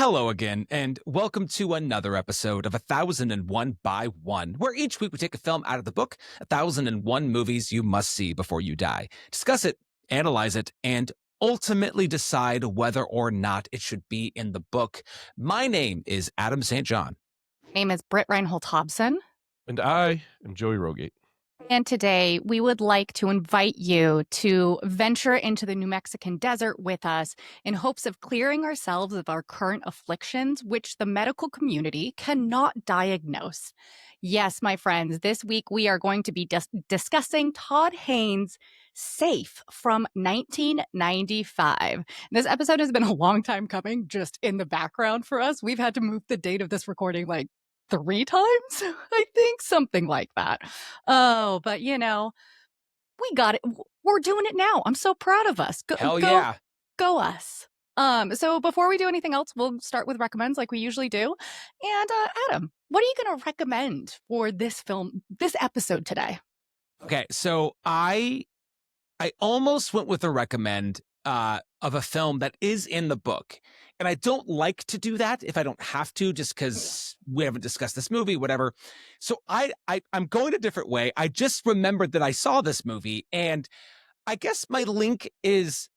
Hello again, and welcome to another episode of 1001 by 1, where each week we take a film out of the book, 1001 Movies You Must See Before You Die, discuss it, analyze it, and ultimately decide whether or not it should be in the book. My name is Adam St. John. My name is Britt Hobson. And I am Joey Rogate. And today we would like to invite you to venture into the New Mexican desert with us in hopes of clearing ourselves of our current afflictions, which the medical community cannot diagnose. Yes, my friends, this week we are going to be discussing Todd Hayne's Safe from 1995. This episode has been a long time coming, just in the background for us. We've had to move the date of this recording 3 times, I think, something like that. Oh, but we got it. We're doing it now. I'm so proud of us. Hell yeah. Go us. So before we do anything else, we'll start with recommends like we usually do. And Adam, what are you going to recommend for this episode today? Okay, so I almost went with a recommend of a film that is in the book. And I don't like to do that if I don't have to, just because we haven't discussed this movie, whatever. So I'm going a different way. I just remembered that I saw this movie, and I guess my link is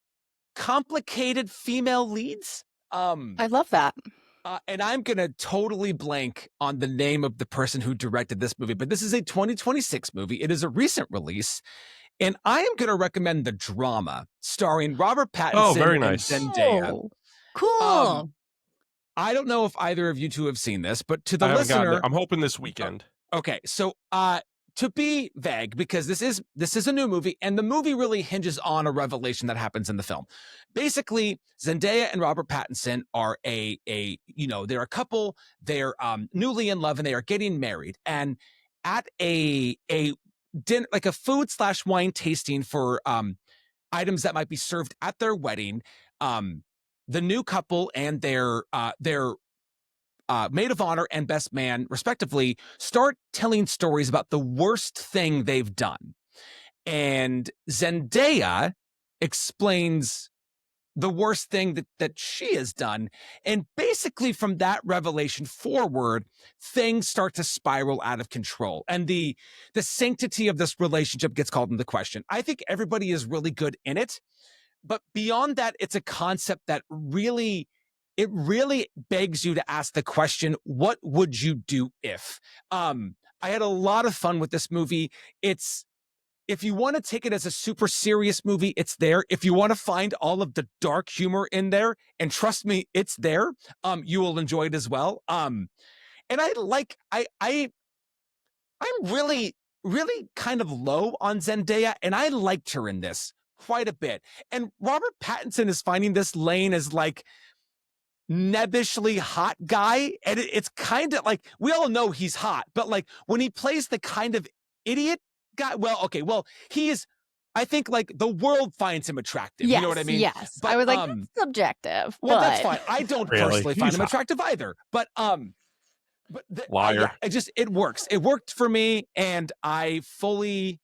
complicated female leads. I love that. And I'm going to totally blank on the name of the person who directed this movie, but this is a 2026 movie. It is a recent release. And I am going to recommend The Drama, starring Robert Pattinson very nice. and Zendaya. Oh, cool. I don't know if either of you two have seen this, but to the listener, I'm hoping this weekend. Okay, so to be vague, because this is a new movie, and the movie really hinges on a revelation that happens in the film. Basically, Zendaya and Robert Pattinson are they're a couple. They're newly in love, and they are getting married. And at a dinner, like a food/wine tasting for items that might be served at their wedding, the new couple and their maid of honor and best man, respectively, start telling stories about the worst thing they've done. And Zendaya explains the worst thing that she has done. And basically from that revelation forward, things start to spiral out of control. And the sanctity of this relationship gets called into question. I think everybody is really good in it. But beyond that, it's a concept that really begs you to ask the question, what would you do if? I had a lot of fun with this movie. If you want to take it as a super serious movie, it's there. If you want to find all of the dark humor in there, and trust me, it's there, you will enjoy it as well. And I'm really, really kind of low on Zendaya, and I liked her in this quite a bit. And Robert Pattinson is finding this lane as nebbishly hot guy, and it's kind of we all know he's hot, but when he plays the kind of idiot guy, he is, I think the world finds him attractive. Yes, you know what I mean? Yes. But, I was that's subjective. Well, but... that's fine. I don't personally find him hot. attractive either. But liar. It works. It worked for me, and I fully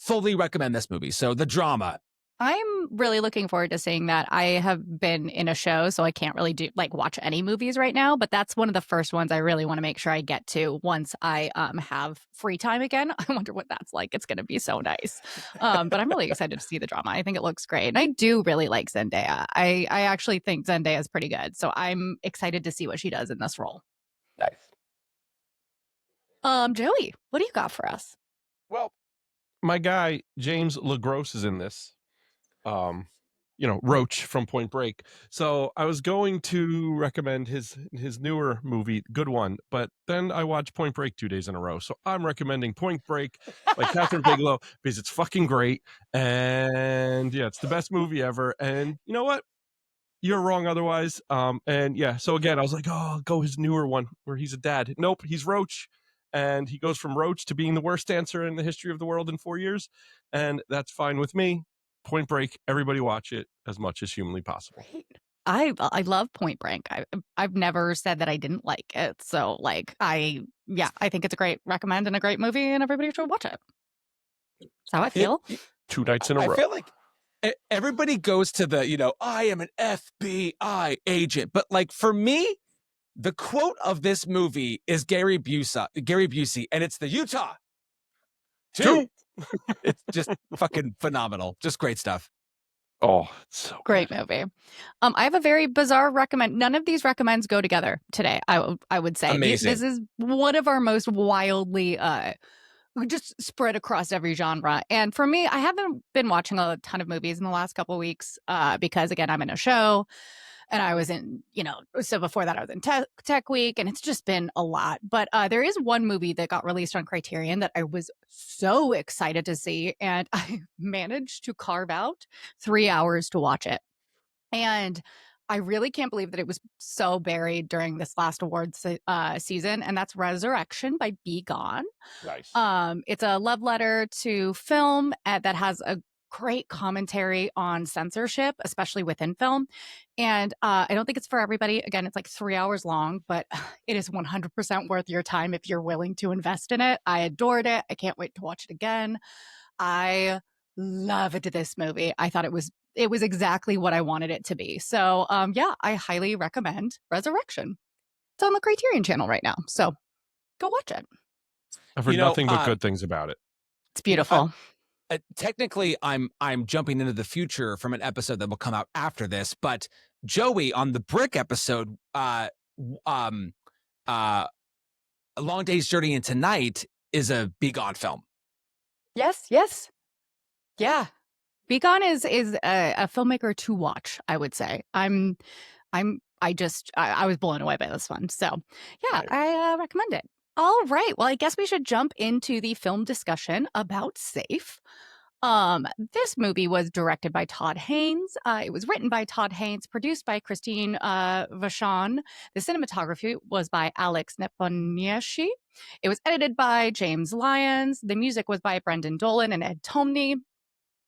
recommend this movie. So The Drama. I'm really looking forward to seeing that. I have been in a show, so I can't really watch any movies right now, but that's one of the first ones I really want to make sure I get to once I have free time again. I wonder what that's like. It's going to be so nice. But I'm really excited to see The Drama. I think it looks great. And I do really like Zendaya. I actually think Zendaya is pretty good. So I'm excited to see what she does in this role. Nice. Joey, what do you got for us? Well, my guy, James LaGrosse, is in this. Roach from Point Break. So I was going to recommend his newer movie, Good One, but then I watched Point Break 2 days in a row. So I'm recommending Point Break by Catherine Bigelow because it's fucking great. And yeah, it's the best movie ever. And you know what? You're wrong otherwise. So again, I was like, oh, I'll go his newer one where he's a dad. Nope, he's Roach. And he goes from Roach to being the worst dancer in the history of the world in 4 years. And that's fine with me. Point Break, everybody watch it as much as humanly possible. I love Point Break. I've never said that I didn't like it. So I think it's a great recommend and a great movie, and everybody should watch it. That's how I feel. 2 nights in a row. I feel like everybody goes to the, I am an FBI agent. But for me, The quote of this movie is Gary Busey, and it's the Utah 2. It's just fucking phenomenal. Just great stuff. Oh, it's so Great good. movie. I have a very bizarre recommend. None of these recommends go together today. I would say Amazing. This is one of our most wildly just spread across every genre. And for me, I haven't been watching a ton of movies in the last couple of weeks because, again, I'm in a show. And I was in, so before that I was in tech week, and it's just been a lot. But there is one movie that got released on Criterion that I was so excited to see, and I managed to carve out 3 hours to watch it. And I really can't believe that it was so buried during this last awards season, and that's Resurrection by Be Gone. Nice. It's a love letter to film that has a great commentary on censorship, especially within film. And I don't think it's for everybody. Again, it's like 3 hours long, but it is 100% worth your time if you're willing to invest in it. I adored it. I can't wait to watch it again. I loved this movie. I thought it was exactly what I wanted it to be. So yeah, I highly recommend Resurrection. It's on the Criterion Channel right now. So go watch it. I've heard nothing but good things about it. It's beautiful. Technically, I'm jumping into the future from an episode that will come out after this, but Joey on the Brick episode, A Long Day's Journey into Night is a Be Gone film. Yes. Yeah. Be Gone is a filmmaker to watch, I would say. I was blown away by this one. So yeah, I recommend it. All right. Well, I guess we should jump into the film discussion about Safe. This movie was directed by Todd Haynes. It was written by Todd Haynes, produced by Christine Vachon. The cinematography was by Alex Nepomniachtchi. It was edited by James Lyons. The music was by Brendan Dolan and Ed Tomney.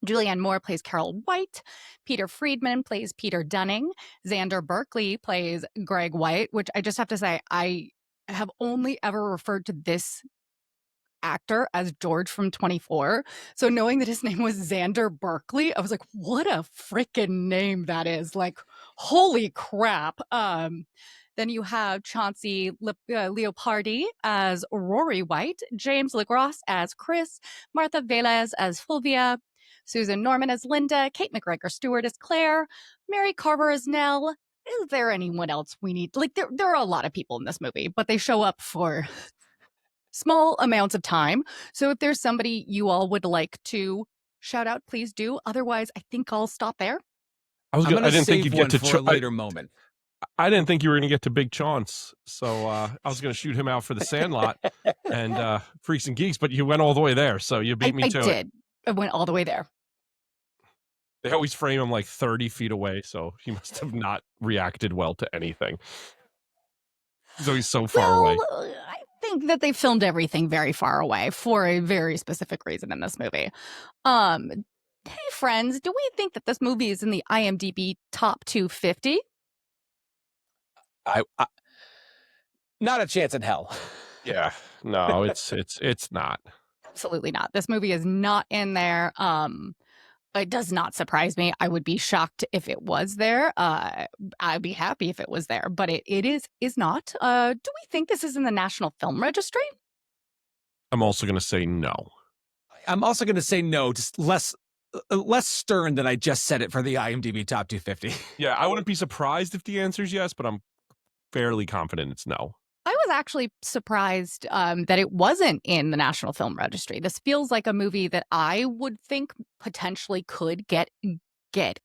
Julianne Moore plays Carol White. Peter Friedman plays Peter Dunning. Xander Berkeley plays Greg White, which I just have to say, I have only ever referred to this actor as George from 24. So knowing that his name was Xander Berkeley, I was like, what a freaking name that is. Like, holy crap. Then you have Chauncey Leopardi as Rory White, James LaGrosse as Chris, Martha Velez as Fulvia, Susan Norman as Linda, Kate McGregor Stewart as Claire, Mary Carver as Nell. Is there anyone else we need? Like, there are a lot of people in this movie, but they show up for small amounts of time. So if there's somebody you all would like to shout out, please do. Otherwise, I think I'll stop there. I didn't think you'd get to a later moment. I didn't think you were going to get to Big Chance, so I was going to shoot him out for The Sandlot and Freaks and Geeks, but you went all the way there, so you beat me to it. I did. I went all the way there. They always frame him like 30 feet away, so he must have not reacted well to anything. So he's so far away. I think that they filmed everything very far away for a very specific reason in this movie. Hey, friends, do we think that this movie is in the IMDb top 250? I not a chance in hell. Yeah, no, it's not. Absolutely not. This movie is not in there. It does not surprise me. I would be shocked if it was there. I'd be happy if it was there, but it is not. Do we think this is in the National Film Registry? I'm also going to say no. I'm also going to say no, just less stern than I just said it for the IMDb top 250. Yeah, I wouldn't be surprised if the answer is yes, but I'm fairly confident it's no. I was actually surprised that it wasn't in the National Film Registry. This feels like a movie that I would think potentially could get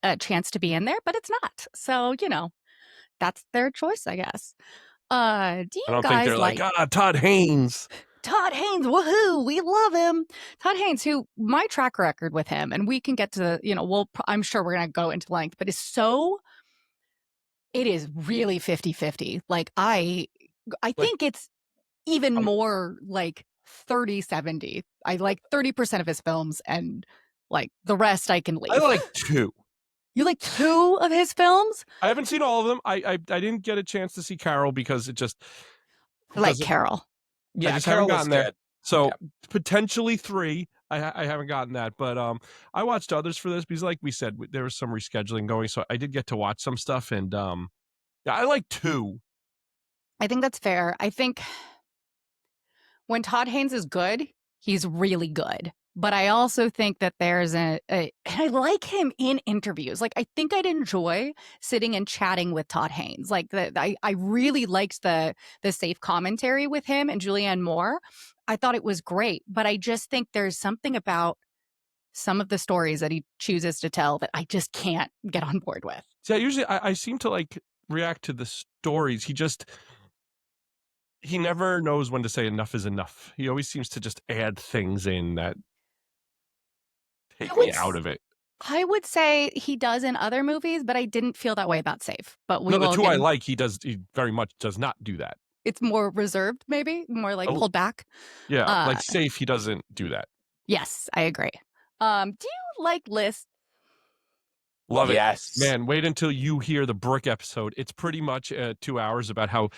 a chance to be in there, but it's not. So, that's their choice, I guess. Do you I don't guys think they're like Todd Haynes. Todd Haynes, woohoo, we love him. Todd Haynes, who my track record with him, and we can get to, I'm sure we're going to go into length, but it is really 50-50. Like, I think it's even more like 30-70. I like 30% of his films, and like the rest I can leave. I like 2. You like 2 of his films? I haven't seen all of them. I didn't get a chance to see Carol because it just... I like Carol. Yeah, I just Carol haven't gotten there. good. So potentially 3. I haven't gotten that, but I watched others for this because, like we said, there was some rescheduling going, so I did get to watch some stuff, and I like 2. I think that's fair. I think when Todd Haynes is good, he's really good. But I also think that there's and I like him in interviews. Like, I think I'd enjoy sitting and chatting with Todd Haynes. Like, I really liked the safe commentary with him and Julianne Moore. I thought it was great. But I just think there's something about some of the stories that he chooses to tell that I just can't get on board with. So usually I seem to like react to the stories. He never knows when to say enough is enough. He always seems to just add things in that take me out of it. I would say he does in other movies, but I didn't feel that way about Safe. But No, the two I like, he very much does not do that. It's more reserved, maybe more like pulled back. Yeah, like Safe, he doesn't do that. Yes, I agree. Do you like lists? Love it. Yes. Man, wait until you hear the Brick episode. It's pretty much 2 hours about how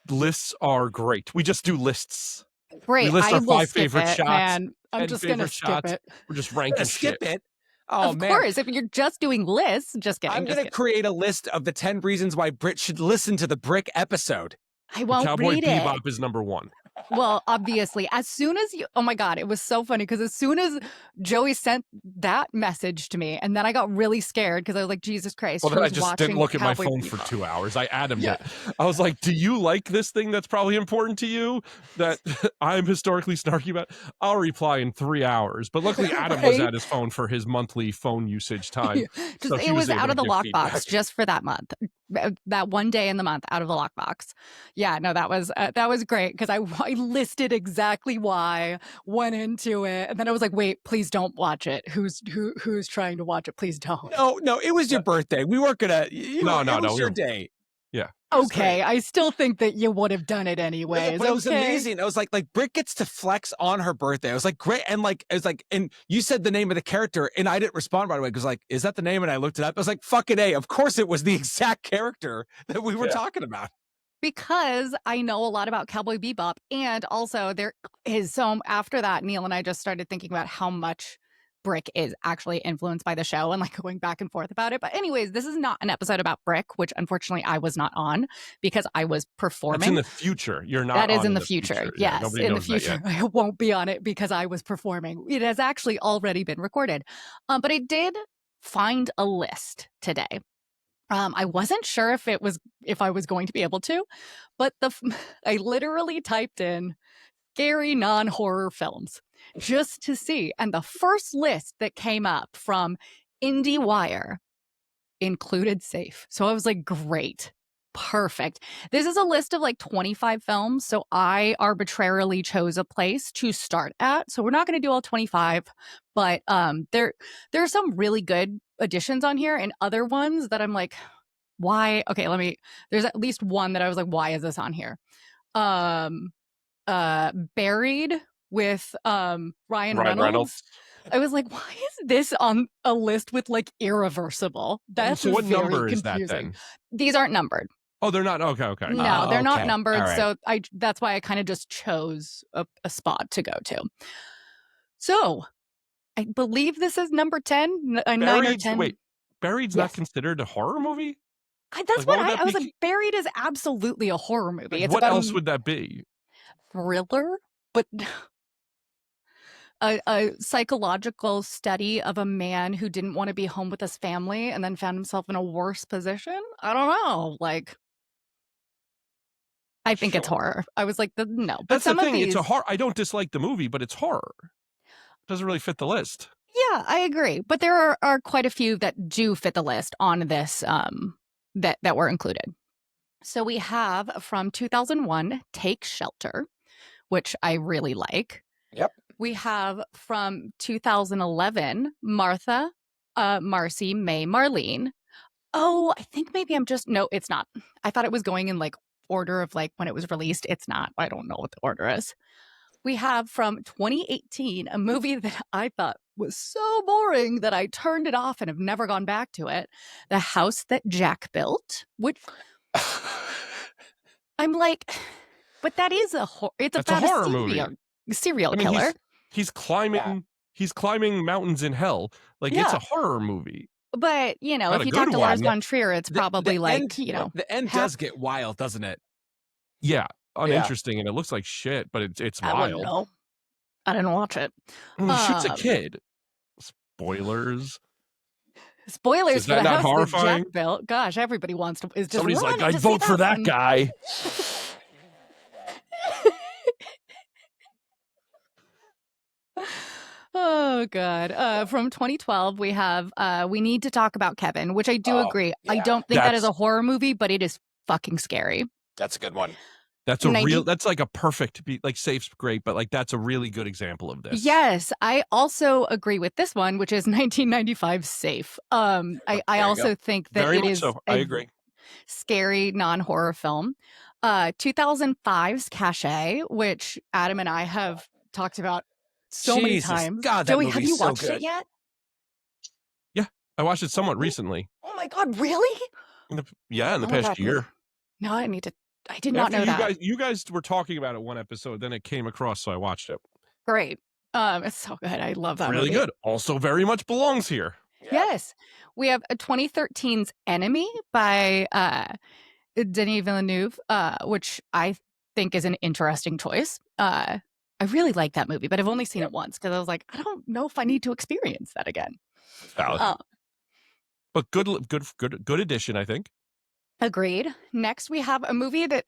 lists are great. We just do lists. Great. We list our I will 5 skip favorite it, shots. man. I'm and just going to skip shots. it. We're just ranking Skip shit. it. Oh, of man. course, if you're just doing lists, just kidding. I'm going to create a list of the 10 reasons why Britt should listen to the Brick episode. I won't Cowboy read Bebop it. is number 1. Well, obviously, as soon as you, oh my God, it was so funny because as soon as Joey sent that message to me, and then I got really scared because I was like, Jesus Christ. Well, then I who's just didn't watching look at my Cowboy phone Bebop? for 2 hours. I Adam'd it. I was like, do you like this thing that's probably important to you that I'm historically snarky about? I'll reply in 3 hours. But luckily, Adam was at his phone for his monthly phone usage time. So it was out of the lockbox lockbox just for that month. That one day in the month out of the lockbox. Yeah, no, that was great because I listed exactly why, went into it, and then I was like, wait, please don't watch it. Who's trying to watch it? Please don't. No, it was your birthday. We weren't gonna. No, it was your day. Yeah. Okay, I still think that you would have done it anyways. But it was amazing. I was like Britt gets to flex on her birthday. I was like, great. And like, it was like, and you said the name of the character and I didn't respond right away because like, is that the name? And I looked it up. I was like, fucking A. Of course it was the exact character that we were talking about. Because I know a lot about Cowboy Bebop. And also there is so after that, Neil and I just started thinking about how much Brick is actually influenced by the show and like going back and forth about it. But anyways, this is not an episode about Brick, which unfortunately I was not on because I was performing. That's in the future. You're not. That is in the future. Yes, yeah, in the future. I won't be on it because I was performing. It has actually already been recorded. But I did find a list today. I wasn't sure if I was going to be able to, but I literally typed in scary non-horror films just to see. And the first list that came up from IndieWire included Safe. So I was like, great. Perfect. This is a list of like 25 films. So I arbitrarily chose a place to start at. So we're not going to do all 25, but there are some really good additions on here and other ones that I'm like, why? Okay, there's at least one that I was like, why is this on here? Buried with Ryan Reynolds. I was like, why is this on a list with like Irreversible? That's so what very number confusing. is that then? These aren't numbered. Oh, they're not. Okay. No, they're not numbered. Right. So that's why I kind of just chose a spot to go to. So I believe this is number 10, 9 or 10. Wait, Buried's not considered a horror movie? That's what I was like. Buried is absolutely a horror movie. It's what about else would that be? Thriller, but a psychological study of a man who didn't want to be home with his family and then found himself in a worse position. I don't know. Like, I think it's horror. I was like, no. But That's some the thing. of these, It's a horror. I don't dislike the movie, but it's horror. It doesn't really fit the list. Yeah, I agree. But there are quite a few that do fit the list on this that were included. So we have from 2001, Take Shelter, which I really like. Yep. We have from 2011, Martha, Marcy, May, Marlene. Oh, I think maybe no, it's not. I thought it was going in like order of like when it was released. It's not. I don't know what the order is. We have from 2018, a movie that I thought was so boring that I turned it off and have never gone back to it. The House That Jack Built, which I'm like, but that is it's about a horror movie. Serial killer. He's climbing mountains in hell. Like it's a horror movie. But, if you talk to Lars von Trier, it's probably the like, end, the end does get wild, doesn't it? Yeah, uninteresting, and it looks like shit, but it's I wouldn't wild. know. I didn't watch it. And he shoots a kid. Spoilers. Spoilers Is for that the not house horrifying? that Jack built. Gosh, everybody wants to is just Somebody's like, running I'd to see vote for that one. guy. Oh God. From 2012, we have We Need to Talk About Kevin, which I do agree. yeah. I don't think that is That's- a horror movie, but it is fucking scary. That's a good one. That's that's like a perfect, like Safe's great, but like that's a really good example of this. Yes, I also agree with this one, which is 1995 Safe. I also think that Very it much is so. I agree. scary non-horror film. 2005's Cache, which Adam and I have talked about so many Jesus. times. God, that Joey, have movie's you so watched good. it yet? Yeah, I watched it somewhat recently. Oh my God, really? In the Oh my past God. year. No, I did not know that. You guys were talking about it one episode, then it came across, so I watched it. Great. It's so good. I love that Really movie. good. Also very much belongs here. Yes. We have a 2013's Enemy by Denis Villeneuve, which I think is an interesting choice. I really like that movie, but I've only seen it once because I was like, I don't know if I need to experience that again. Valid. But good addition, I think. Agreed. Next, we have a movie that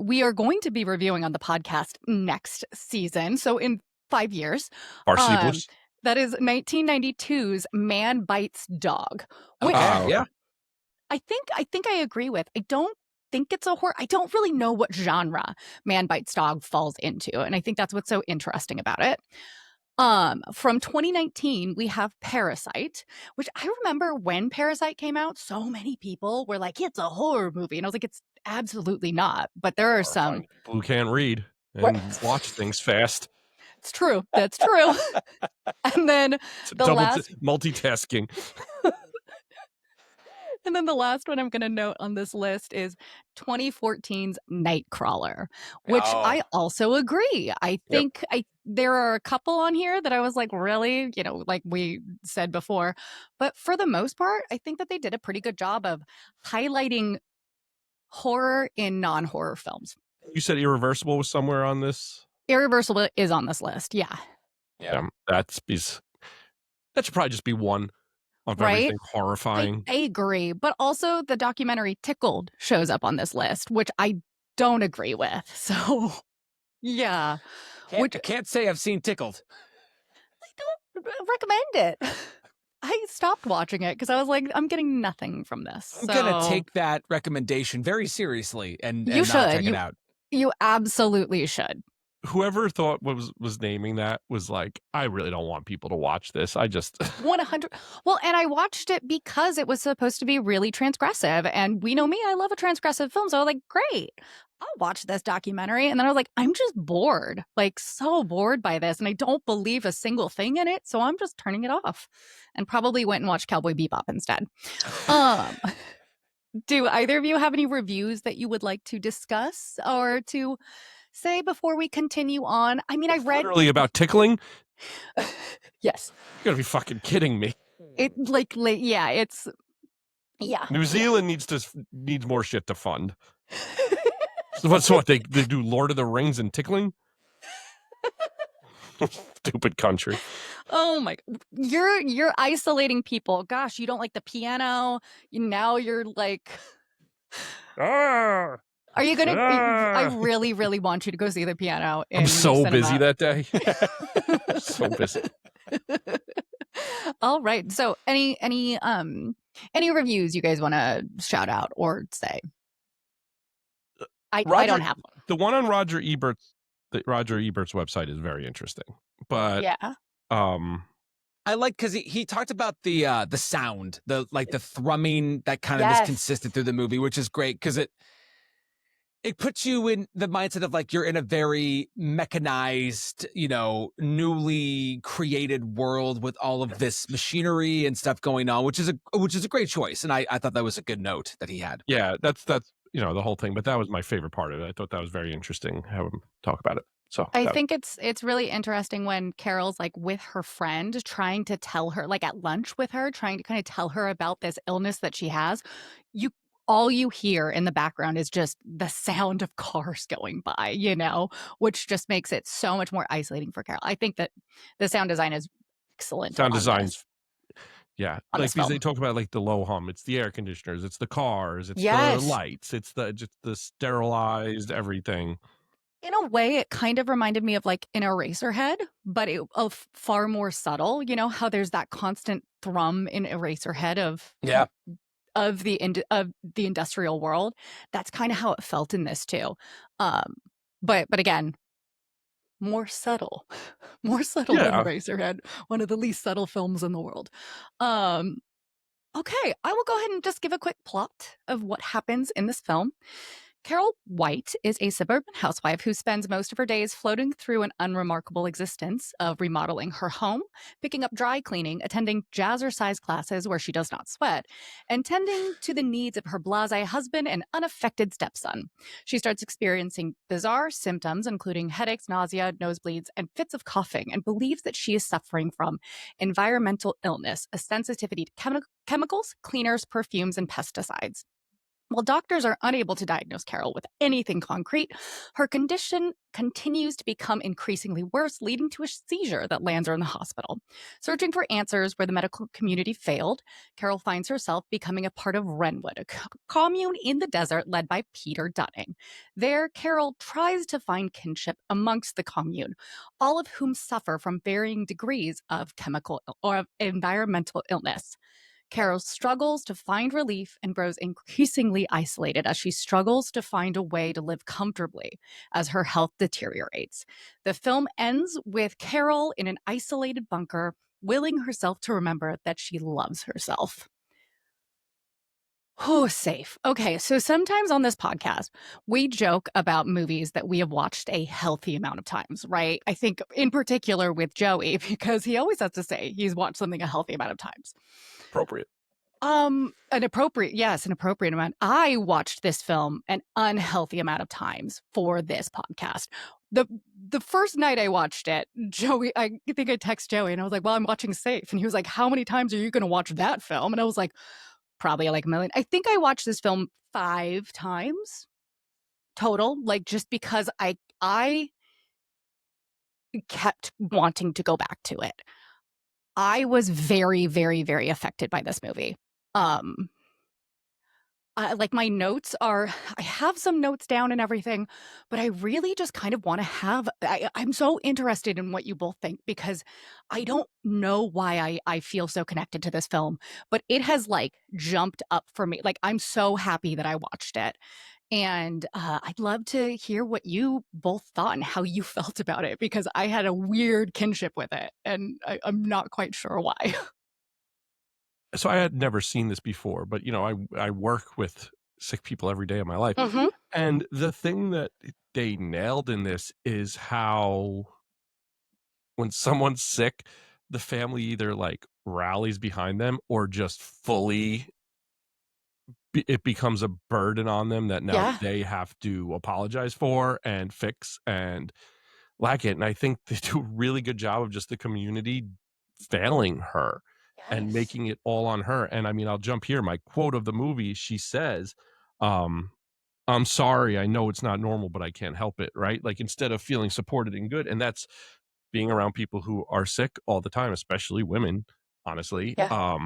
we are going to be reviewing on the podcast next season. So in 5 years. Varsity Blues. That is 1992's Man Bites Dog. Which Yeah. I think I agree with. I don't think it's a horror. I don't really know what genre Man Bites Dog falls into, and I think that's what's so interesting about it. From 2019, we have Parasite, which I remember when Parasite came out, so many people were like, it's a horror movie. And I was like, it's absolutely not. But there are some people who can't read and watch things fast. It's true. That's true. And then multitasking. And then the last one I'm going to note on this list is 2014's Nightcrawler, which I also agree. I think there are a couple on here that I was like, really? Like we said before. But for the most part, I think that they did a pretty good job of highlighting horror in non-horror films. You said Irreversible was somewhere on this? Irreversible is on this list, yeah. That should probably just be one of everything horrifying. I agree. But also the documentary Tickled shows up on this list, which I don't agree with. So, yeah. Can't say I've seen Tickled. I don't recommend it. I stopped watching it because I was like, I'm getting nothing from this. I'm going to take that recommendation very seriously and you not should. check it out. You absolutely should. Whoever thought was naming that was like, I really don't want people to watch this. I just 100. Well, and I watched it because it was supposed to be really transgressive, and we know me, I love a transgressive film, so I was like, great, I'll watch this documentary. And then I was like, I'm just bored, like so bored by this, and I don't believe a single thing in it, so I'm just turning it off, and probably went and watched Cowboy Bebop instead. Do either of you have any reviews that you would like to discuss or to say before we continue on? I mean, I read literally about tickling. Yes, You gotta be fucking kidding me. New Zealand needs more shit to fund. So what they do Lord of the Rings and tickling? Stupid country. Oh my! You're isolating people. Gosh, you don't like the piano. Now you're like. Are you gonna? I really, really want you to go see the piano. I'm so busy that day. So busy. All right. So, any reviews you guys want to shout out or say? I don't have one. The one on Roger Ebert's website is very interesting, but I like because he talked about the sound, the thrumming that kind of is consistent through the movie, which is great because it puts you in the mindset of like you're in a very mechanized, newly created world with all of this machinery and stuff going on, which is a great choice, and I thought that was a good note that he had. Yeah, that's the whole thing, but that was my favorite part of it. I thought that was very interesting. Have him talk about it. So I think it's really interesting when Carol's like with her friend trying to tell her, like at lunch with her, trying to kind of tell her about this illness that she has. You all you hear in the background is just the sound of cars going by, which just makes it so much more isolating for Carol. I think that the sound design is excellent Sound on designs, yeah, on like, this because they film. talk about, like, the low hum, it's the air conditioners, it's the cars, it's the Yes. lights, it's just the sterilized everything. In a way, it kind of reminded me of like an Eraserhead, but of far more subtle. You know how there's that constant thrum in Eraserhead Yeah. of the industrial world. That's kind of how it felt in this too. Um, but again, more subtle, more subtle than Yeah. Eraserhead, one of the least subtle films in the world. Um, okay, I will go ahead and just give a quick plot of what happens in this film. Carol White is a suburban housewife who spends most of her days floating through an unremarkable existence of remodeling her home, picking up dry cleaning, attending jazzercise classes where she does not sweat, and tending to the needs of her blasé husband and unaffected stepson. She starts experiencing bizarre symptoms, including headaches, nausea, nosebleeds, and fits of coughing, and believes that she is suffering from environmental illness, a sensitivity to chemicals, cleaners, perfumes, and pesticides. While doctors are unable to diagnose Carol with anything concrete, her condition continues to become increasingly worse, leading to a seizure that lands her in the hospital. Searching for answers where the medical community failed, Carol finds herself becoming a part of Wrenwood, a commune in the desert led by Peter Dunning. There, Carol tries to find kinship amongst the commune, all of whom suffer from varying degrees of chemical or environmental illness. Carol struggles to find relief and grows increasingly isolated as she struggles to find a way to live comfortably as her health deteriorates. The film ends with Carol in an isolated bunker, willing herself to remember that she loves herself. Oh, safe. Okay, so sometimes on this podcast, we joke about movies that we have watched a healthy amount of times, right? I think in particular with Joey, because he always has to say he's watched something a healthy amount of times. Appropriate. An appropriate amount. I watched this film an unhealthy amount of times for this podcast. The first night I watched it, Joey, I think I texted Joey and I was like, well, I'm watching Safe. And he was like, how many times are you going to watch that film? And I was like, probably like a million. I think I watched this film 5 times total, like just because I kept wanting to go back to it. I was very, very, very affected by this movie. Like my notes are, I have some notes down and everything, but I really just kind of want to I'm so interested in what you both think because I don't know why I feel so connected to this film, but it has like jumped up for me. Like I'm so happy that I watched it. And I'd love to hear what you both thought and how you felt about it because I had a weird kinship with it and I'm not quite sure why. So I had never seen this before, but, I work with sick people every day of my life, Mm-hmm. and the thing that they nailed in this is how when someone's sick, the family either, like, rallies behind them or just fully it becomes a burden on them that now Yeah. they have to apologize for and fix and like it, and I think they do a really good job of just the community failing her and Yes. making it all on her, and I mean, I'll jump here, my quote of the movie, she says, um, "I'm sorry, I know it's not normal, but I can't help it," right? Like, instead of feeling supported and good, and that's being around people who are sick all the time, especially women, honestly, Yeah.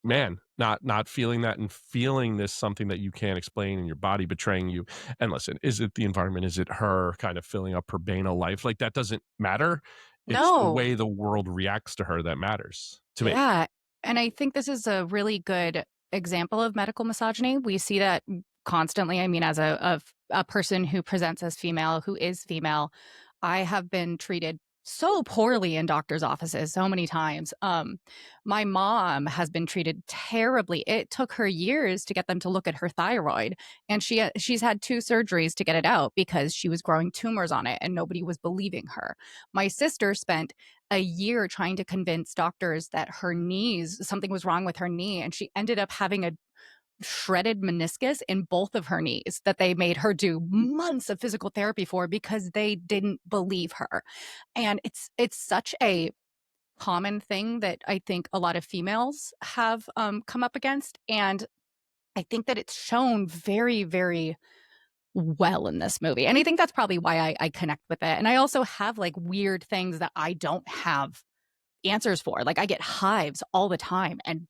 man, not feeling that and feeling this something that you can't explain and your body betraying you. And listen, is it the environment? Is it her kind of filling up her banal life? Like that doesn't matter. It's the No. way the world reacts to her that matters to me. Yeah. And I think this is a really good example of medical misogyny. We see that constantly. I mean, as a person who presents as female, who is female, I have been treated so poorly in doctors' offices so many times. My mom has been treated terribly. It took her years to get them to look at her thyroid, and she's had 2 surgeries to get it out because she was growing tumors on it, and nobody was believing her. My sister spent a year trying to convince doctors that something was wrong with her knee, and she ended up having a shredded meniscus in both of her knees that they made her do months of physical therapy for because they didn't believe her. And it's such a common thing that I think a lot of females have come up against. And I think that it's shown very, very well in this movie. And I think that's probably why I connect with it. And I also have like weird things that I don't have answers for. Like I get hives all the time. And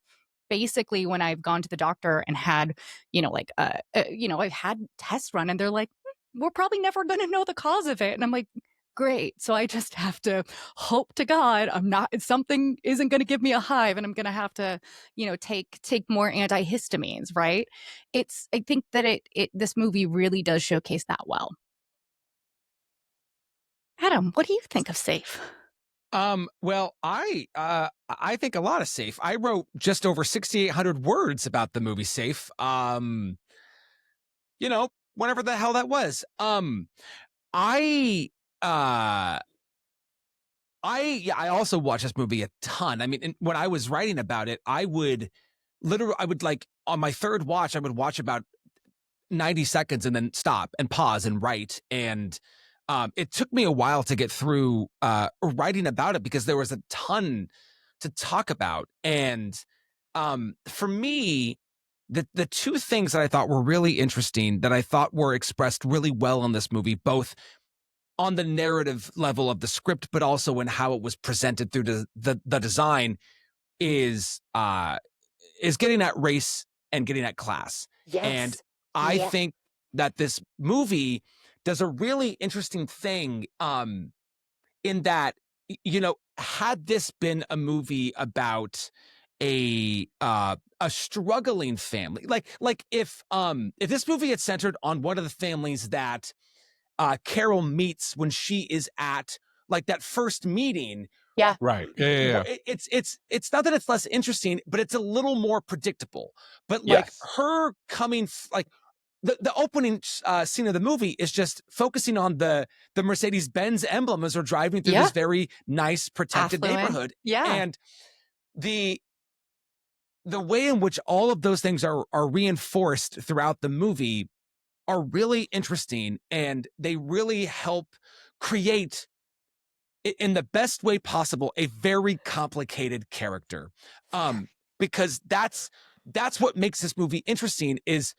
basically when I've gone to the doctor and had, I've had tests run and they're like, we're probably never going to know the cause of it. And I'm like, great. So I just have to hope to God something isn't going to give me a hive and I'm going to have to, take more antihistamines, right? I think that this movie really does showcase that well. Adam, what do you think of Safe? Well, I think a lot of Safe. I wrote just over 6,800 words about the movie Safe. Whenever the hell that was. I also watched this movie a ton. I mean, when I was writing about it, I would like on my third watch, I would watch about 90 seconds and then stop and pause and write. And it took me a while to get through writing about it because there was a ton to talk about. And for me, the two things that I thought were really interesting, that I thought were expressed really well in this movie, both on the narrative level of the script, but also in how it was presented through the design, is getting at race and getting at class. Yes. And I think that this movie does a really interesting thing in that, had this been a movie about a struggling family, like if this movie had centered on one of the families that Carol meets when she is at like that first meeting. Yeah. Right. Yeah. It's not that it's less interesting, but it's a little more predictable. But like her coming, like the opening scene of the movie is just focusing on the Mercedes-Benz emblem as we're driving through this very nice, protected neighborhood. Yeah. And the way in which all of those things are reinforced throughout the movie are really interesting, and they really help create, in the best way possible, a very complicated character. Because that's what makes this movie interesting, is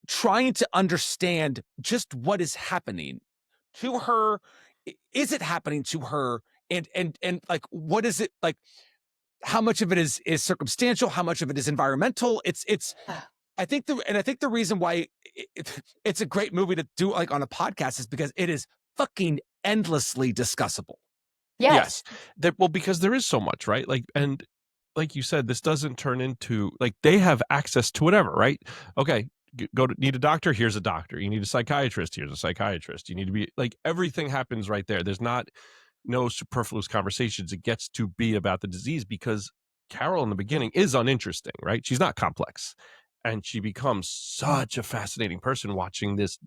trying to understand just what is happening to her. Is it happening to her? And like, what is it like? How much of it is circumstantial? How much of it is environmental? I think the reason why it's a great movie to do like on a podcast is because it is fucking endlessly discussable. Yes. Well, because there is so much, right? Like, and like you said, this doesn't turn into like they have access to whatever, right? Okay, need a doctor, here's a doctor. You need a psychiatrist, here's a psychiatrist. You need to be like, everything happens right there. There's no superfluous conversations. It gets to be about the disease because Carol in the beginning is uninteresting, right? She's not complex. And she becomes such a fascinating person watching this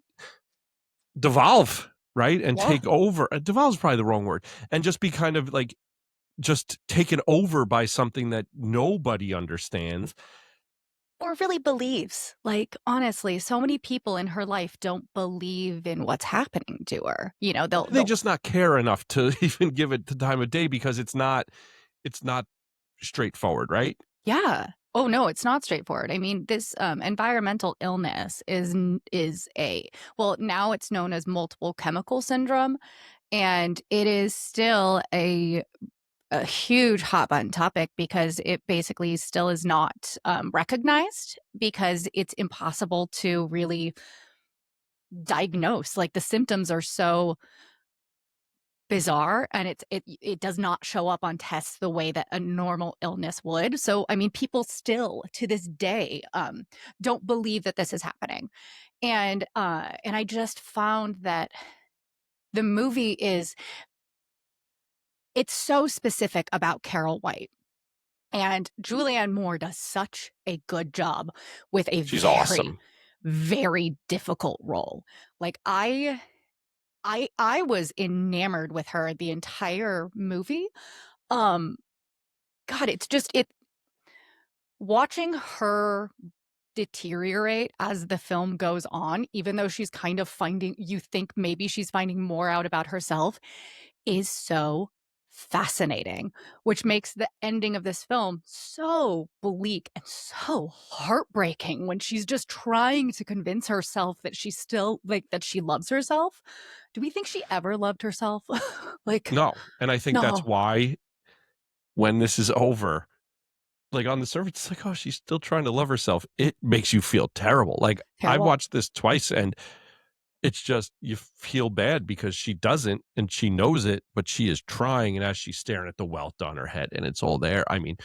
devolve, right? And take over. Devolve is probably the wrong word. And just be kind of like just taken over by something that nobody understands. Or really believes. Like, honestly, so many people in her life don't believe in what's happening to her. They'll just not care enough to even give it the time of day because it's not straightforward, right? Yeah. Oh, no, it's not straightforward. I mean, this environmental illness is now it's known as multiple chemical syndrome, and it is still a huge hot button topic because it basically still is not recognized because it's impossible to really diagnose. Like, the symptoms are so bizarre, and it does not show up on tests the way that a normal illness would. So, I mean, people still to this day don't believe that this is happening. And I just found that the movie it's so specific about Carol White. And Julianne Moore does such a good job with She's awesome. Very difficult role. Like, I was enamored with her the entire movie. God, it's just watching her deteriorate as the film goes on, even though she's kind of you think maybe she's finding more out about herself, is so fascinating, which makes the ending of this film so bleak and so heartbreaking when she's just trying to convince herself that she's still like that she loves herself. Do we think she ever loved herself? Like, No. And I think that's no. why when this is over, like on the surface, it's like, oh, she's still trying to love herself. It makes you feel terrible. Like I Terrible. watched this twice and it's just, you feel bad because she doesn't and she knows it, but she is trying. And as she's staring at the welt on her head and it's all there. I mean,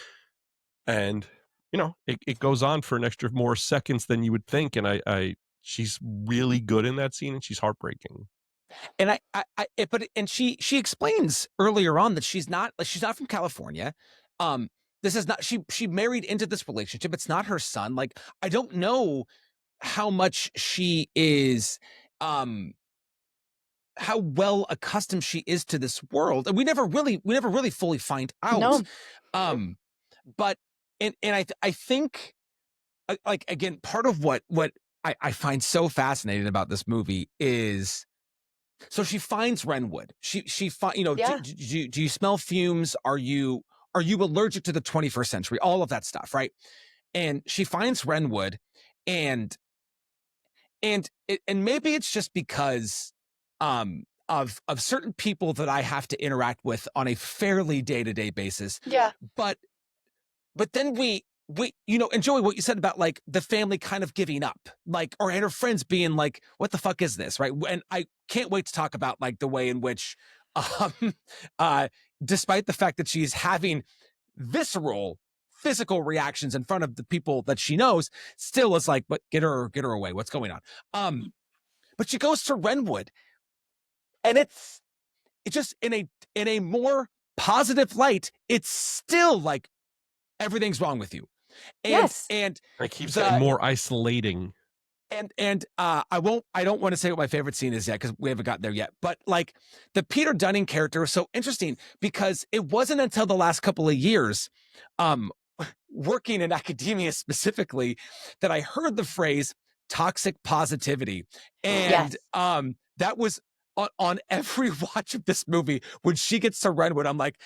and you know, it goes on for an extra more seconds than you would think. And she's really good in that scene and she's heartbreaking. And she explains earlier on that she's not from California. This is not, she married into this relationship. It's not her son. Like, I don't know how much she is, how well accustomed she is to this world. And we never really fully find out. No. But, I think, like, again, part of what I find so fascinating about this movie is, so she finds Wrenwood. She you know, Yeah. do you smell fumes? Are you allergic to the 21st century? All of that stuff, right? And she finds Wrenwood, and maybe it's just because of certain people that I have to interact with on a fairly day-to-day basis. Yeah. But then we you know, and Joey, what you said about like the family kind of giving up, like, or and her friends being like, what the fuck is this, right? And I can't wait to talk about like the way in which despite the fact that she's having visceral physical reactions in front of the people that she knows, still is like, but get her away, what's going on? But she goes to Wrenwood, and it's just in a more positive light. It's still like everything's wrong with you. And, Yes. and it keeps getting more isolating. And I don't want to say what my favorite scene is yet because we haven't gotten there yet. But like the Peter Dunning character is so interesting because it wasn't until the last couple of years, working in academia specifically, that I heard the phrase toxic positivity. And that was on every watch of this movie. When she gets to Wrenwood, I'm like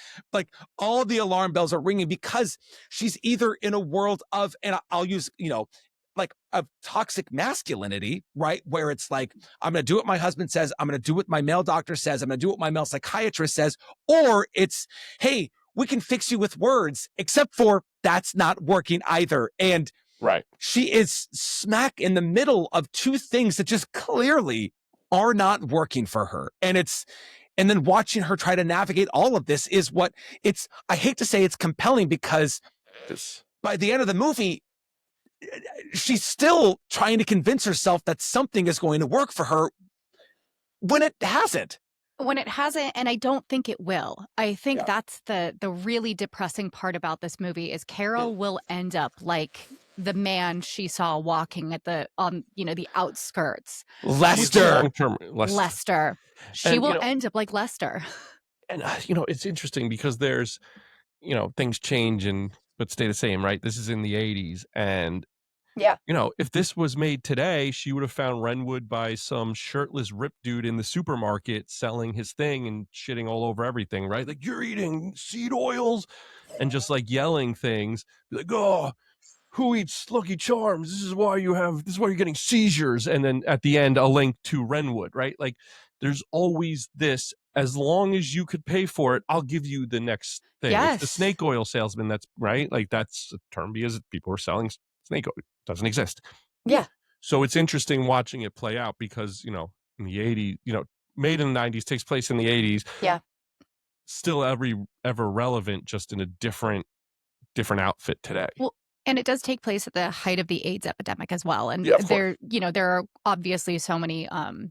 all the alarm bells are ringing, because she's either in a world of, and I'll use, you know, like of toxic masculinity, right? Where it's like, I'm going to do what my husband says. I'm going to do what my male doctor says. I'm going to do what my male psychiatrist says. Or it's, hey, we can fix you with words, except for that's not working either. And right, she is smack in the middle of two things that just clearly are not working for her. And then watching her try to navigate all of this is what it's, I hate to say it's compelling, because by the end of the movie, she's still trying to convince herself that something is going to work for her when it hasn't. And I don't think it will. I think that's the really depressing part about this movie is Carol will end up like the man she saw walking at the the outskirts. Lester. She will end up like Lester. And it's interesting because there's things change but stay the same, right? This is in the 80s, and if this was made today, she would have found Wrenwood by some shirtless rip dude in the supermarket selling his thing and shitting all over everything, right? Like, you're eating seed oils, and just like yelling things, like, oh, who eats Lucky Charms? This is why you're getting seizures. And then at the end, a link to Wrenwood, right? Like, there's always this, as long as you could pay for it, I'll give you the next thing. Yes. It's the snake oil salesman. That's right. Like, that's a term because people are selling snake oil. It doesn't exist. Yeah. So it's interesting watching it play out because, in the 80s, made in the 90s, takes place in the 80s. Yeah. Still ever relevant, just in a different outfit today. Well, and it does take place at the height of the AIDS epidemic as well. And there are obviously so many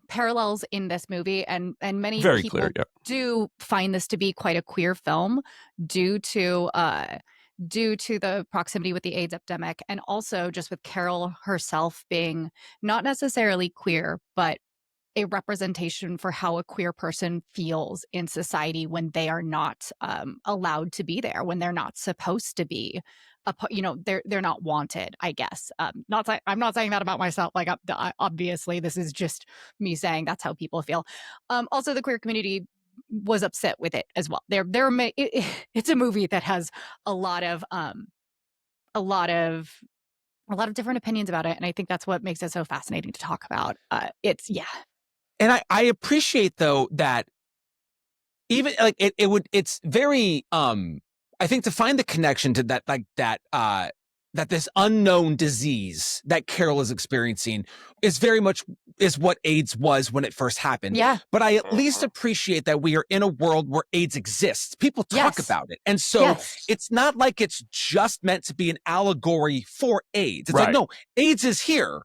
parallels in this movie, and many Very people clear, do find this to be quite a queer film due to the proximity with the AIDS epidemic, and also just with Carol herself being not necessarily queer, but a representation for how a queer person feels in society when they are not allowed to be there, when they're not supposed to be. They're not wanted, I guess. I'm not saying that about myself. Like, obviously, this is just me saying that's how people feel. Also, the queer community was upset with it as well. It's a movie that has a lot of different opinions about it, and I think that's what makes it so fascinating to talk about. And I appreciate though that even like it's very I think to find the connection to that that this unknown disease that Carol is experiencing is very much is what AIDS was when it first happened. Yeah. But I at least appreciate that we are in a world where AIDS exists. People talk about it. And so it's not like it's just meant to be an allegory for AIDS. It's like, no, AIDS is here.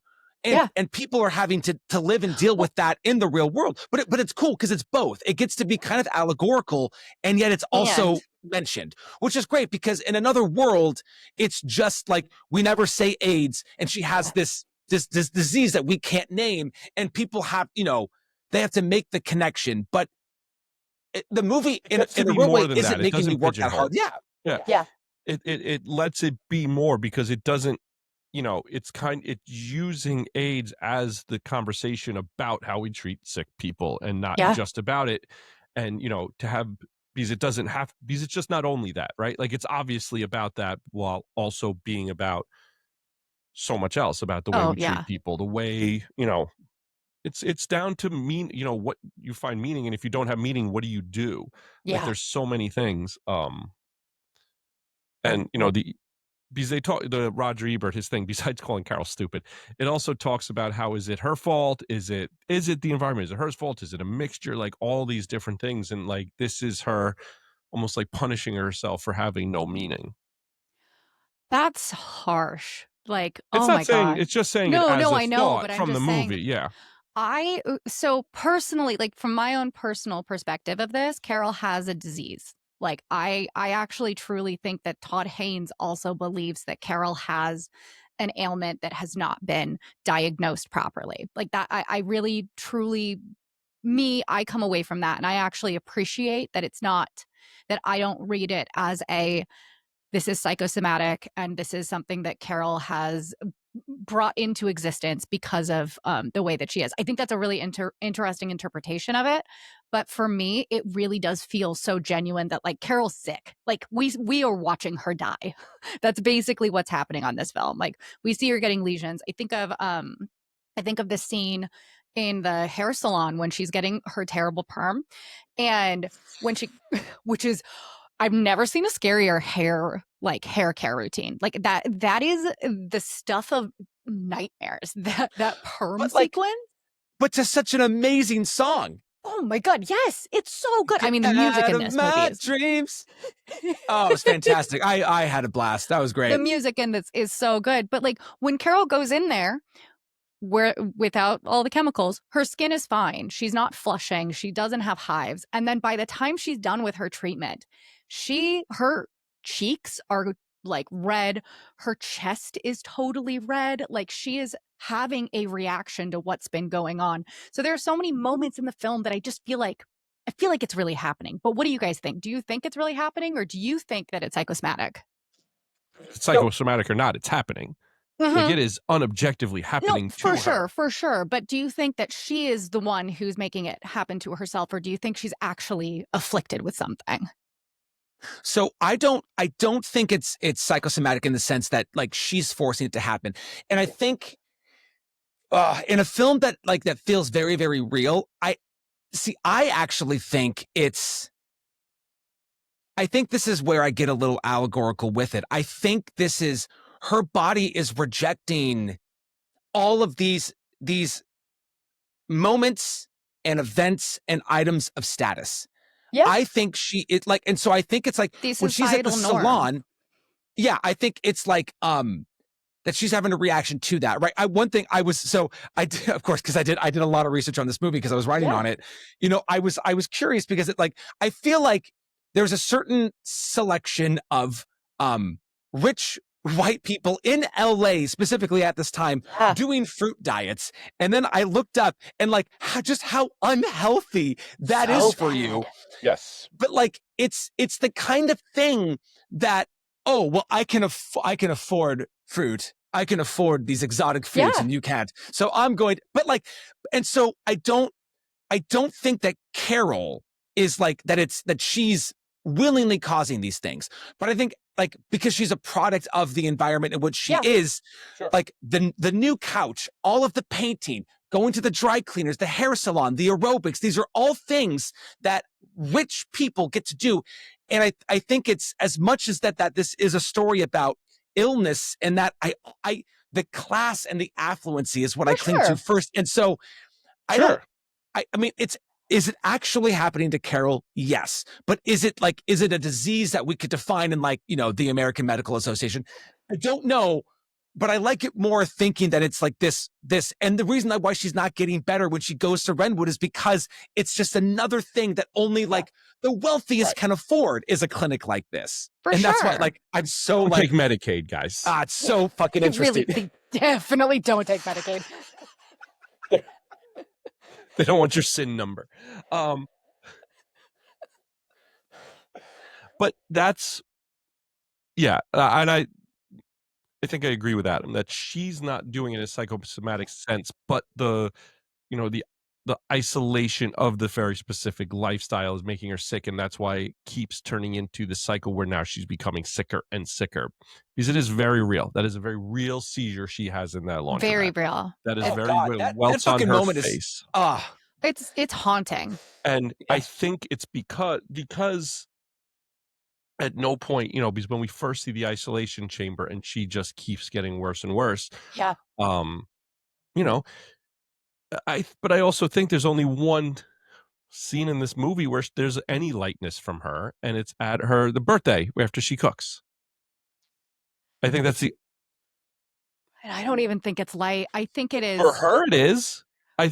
And people are having to live and deal with that in the real world. But it's cool because it's both. It gets to be kind of allegorical, and yet it's also mentioned, which is great because in another world, it's just like we never say AIDS, and she has this disease that we can't name, and people have, they have to make the connection. But the movie in a real way isn't making me work that hard. Yeah. It lets it be more because it doesn't. It's using AIDS as the conversation about how we treat sick people and not just about it. And, because it's just not only that, right? Like it's obviously about that while also being about so much else, about the way we treat people, the way, it's down to what you find meaning. And if you don't have meaning, what do you do? Yeah. Like there's so many things. And, because they talk, the Roger Ebert, his thing, besides calling Carol stupid, it also talks about how is it her fault? Is it the environment? Is it her fault? Is it a mixture? Like all these different things. And like, this is her almost like punishing herself for having no meaning. That's harsh. Like, it's oh not my saying, God. It's just saying no, it as I know, but from I'm just the saying, movie. Yeah. So personally, like from my own personal perspective of this, Carol has a disease. Like I actually truly think that Todd Haynes also believes that Carol has an ailment that has not been diagnosed properly. Like that, I really truly, I come away from that, and I actually appreciate that it's not, that I don't read it as this is psychosomatic and this is something that Carol has brought into existence because of the way that she is. I think that's a really interesting interpretation of it. But for me, it really does feel so genuine that like Carol's sick. Like we are watching her die. That's basically what's happening on this film. Like we see her getting lesions. I think of this scene in the hair salon when she's getting her terrible perm, and when she, which is, I've never seen a scarier hair care routine. Like that is the stuff of nightmares. That perm sequence. But to such an amazing song. Oh my God, yes. It's so good. I mean, the music in this movie is dreams. Oh, it's fantastic. I had a blast. That was great. The music in this is so good. But like when Carol goes in there, where without all the chemicals, her skin is fine. She's not flushing. She doesn't have hives. And then by the time she's done with her treatment, her cheeks are like red. Her chest is totally red. Like she is having a reaction to what's been going on. So there are so many moments in the film that I feel like it's really happening. But what do you guys think? Do you think it's really happening, or do you think that it's psychosomatic? Psychosomatic or not, it's happening. Mm-hmm. Like it is unobjectively happening to her. For sure. But do you think that she is the one who's making it happen to herself, or do you think she's actually afflicted with something? So I don't think it's psychosomatic in the sense that like she's forcing it to happen. And I think in a film that feels very, very real, I actually think I think this is where I get a little allegorical with it. I think this is, her body is rejecting all of these moments and events and items of status. Yeah. I think and so I think it's like when she's at the salon. Yeah, I think it's like that she's having a reaction to that, right? I did, of course, because I did a lot of research on this movie because I was writing on it. I was curious because I feel like there's a certain selection of rich white people in LA specifically at this time doing fruit diets. And then I looked up and how unhealthy that is for you. Yes. But it's the kind of thing that, oh, well, I can afford fruit. I can afford these exotic foods and you can't. So I'm going, and so I don't think that Carol is like that she's willingly causing these things. But I think like because she's a product of the environment in which she is, like the new couch, all of the painting, going to the dry cleaners, the hair salon, the aerobics, these are all things that rich people get to do. And I think it's as much as that this is a story about illness, and that the class and the affluency is what I cling to first. And so I mean, is it actually happening to Carol? Yes. But is it a disease that we could define in like, the American Medical Association? I don't know, but I like it more thinking that it's like this. And the reason why she's not getting better when she goes to Wrenwood is because it's just another thing that only like the wealthiest can afford is a clinic like this. That's why like, I'm so take Medicaid, guys. It's so fucking interesting. Really, they definitely don't take Medicaid. They don't want your SIN number. But that's, and I think I agree with Adam that she's not doing it in a psychosomatic sense, but the isolation of the very specific lifestyle is making her sick, and that's why it keeps turning into the cycle where now she's becoming sicker and sicker. Because it is very real. That is a very real seizure she has in that laundromat. Very real. That is very real. Welts on her face. It's haunting. And I think it's because at no point, because when we first see the isolation chamber and she just keeps getting worse and worse. Yeah. But I also think there's only one scene in this movie where there's any lightness from her, and it's at the birthday after she cooks. I think that's And I don't even think it's light. I think it is. For her, it is. I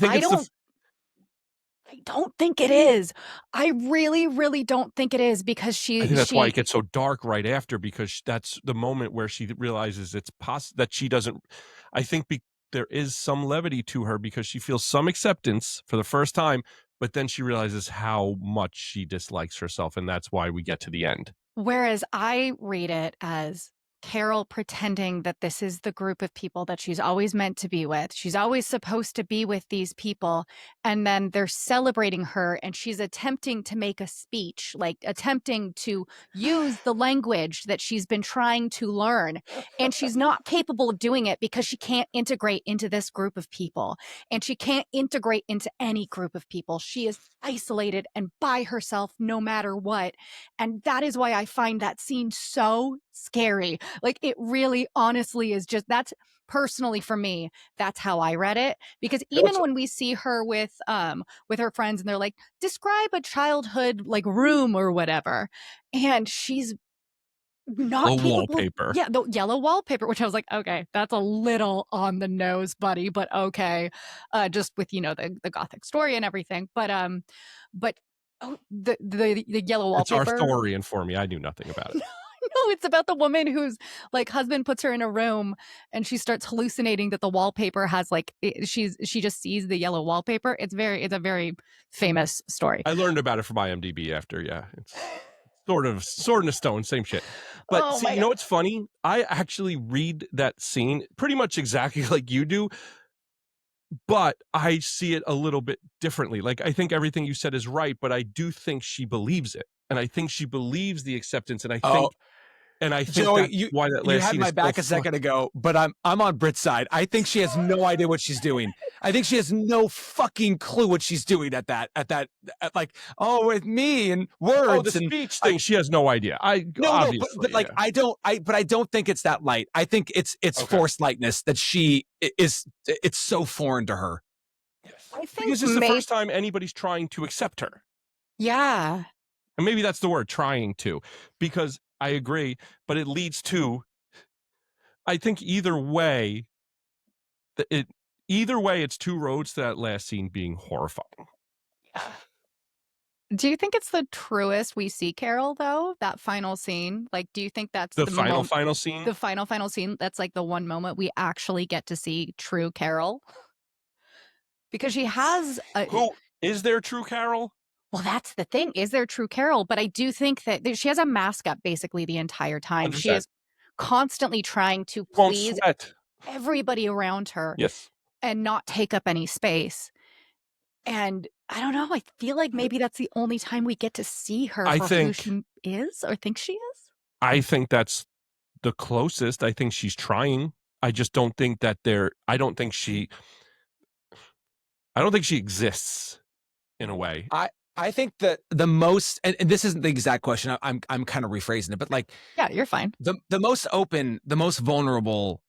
don't think it is. I really, really don't think it is, because I think that's why it gets so dark right after, because that's the moment where she realizes it's possible that she doesn't. I think there is some levity to her because she feels some acceptance for the first time, but then she realizes how much she dislikes herself, and that's why we get to the end. Whereas I read it as Carol pretending that this is the group of people that she's always meant to be with. She's always supposed to be with these people. And then they're celebrating her, and she's attempting to make a speech, like attempting to use the language that she's been trying to learn. And she's not capable of doing it because she can't integrate into this group of people. And she can't integrate into any group of people. She is isolated and by herself no matter what. And that is why I find that scene so scary. Like, it really honestly is just, that's personally for me, that's how I read it. Because even when we see her with her friends and they're like, describe a childhood like room or whatever, and she's not capable. Wallpaper. Yeah, the yellow wallpaper, which I was like, okay, that's a little on the nose, buddy, but okay. Just with, the Gothic story and everything. But the yellow wallpaper. It's Arthurian for me. I knew nothing about it. No, it's about the woman whose like husband puts her in a room and she starts hallucinating that the wallpaper has like she just sees the yellow wallpaper. It's a very famous story. I learned about it from IMDb after. It's sort of Sword in a Stone, same shit. But see, you know what's funny? I actually read that scene pretty much exactly like you do, but I see it a little bit differently. Like, I think everything you said is right, but I do think she believes it, and I think she believes the acceptance, and I think. And I think Joey, why that last you had scene my is back so a second ago, but I'm on Britt's side. I think she has no idea what she's doing. I think she has no fucking clue what she's doing at like, with me and words. The speech thing, she has no idea. But like, I don't think it's that light. I think it's forced lightness that she is. It's so foreign to her. I think because this is the first time anybody's trying to accept her. Yeah. And maybe that's the word, trying to, because I agree, but it leads to, I think either way, it's two roads to that last scene being horrifying. Yeah. Do you think it's the truest we see Carol, though? That final scene? Like, do you think that's the final scene? The final scene, that's like the one moment we actually get to see true Carol? Because she has Who is there true Carol? Well, that's the thing. Is there true Carol? But I do think that she has a mask up basically the entire time. 100%. She is constantly trying to please everybody around her. Yes. And not take up any space. And I don't know, I feel like maybe that's the only time we get to see her I for who think she is or thinks she is. I think that's the closest. I think she's trying. I just don't think that I don't think she exists in a way. I think that the most, and this isn't the exact question. I'm kind of rephrasing it, but like Yeah, you're fine. the most open, the most vulnerable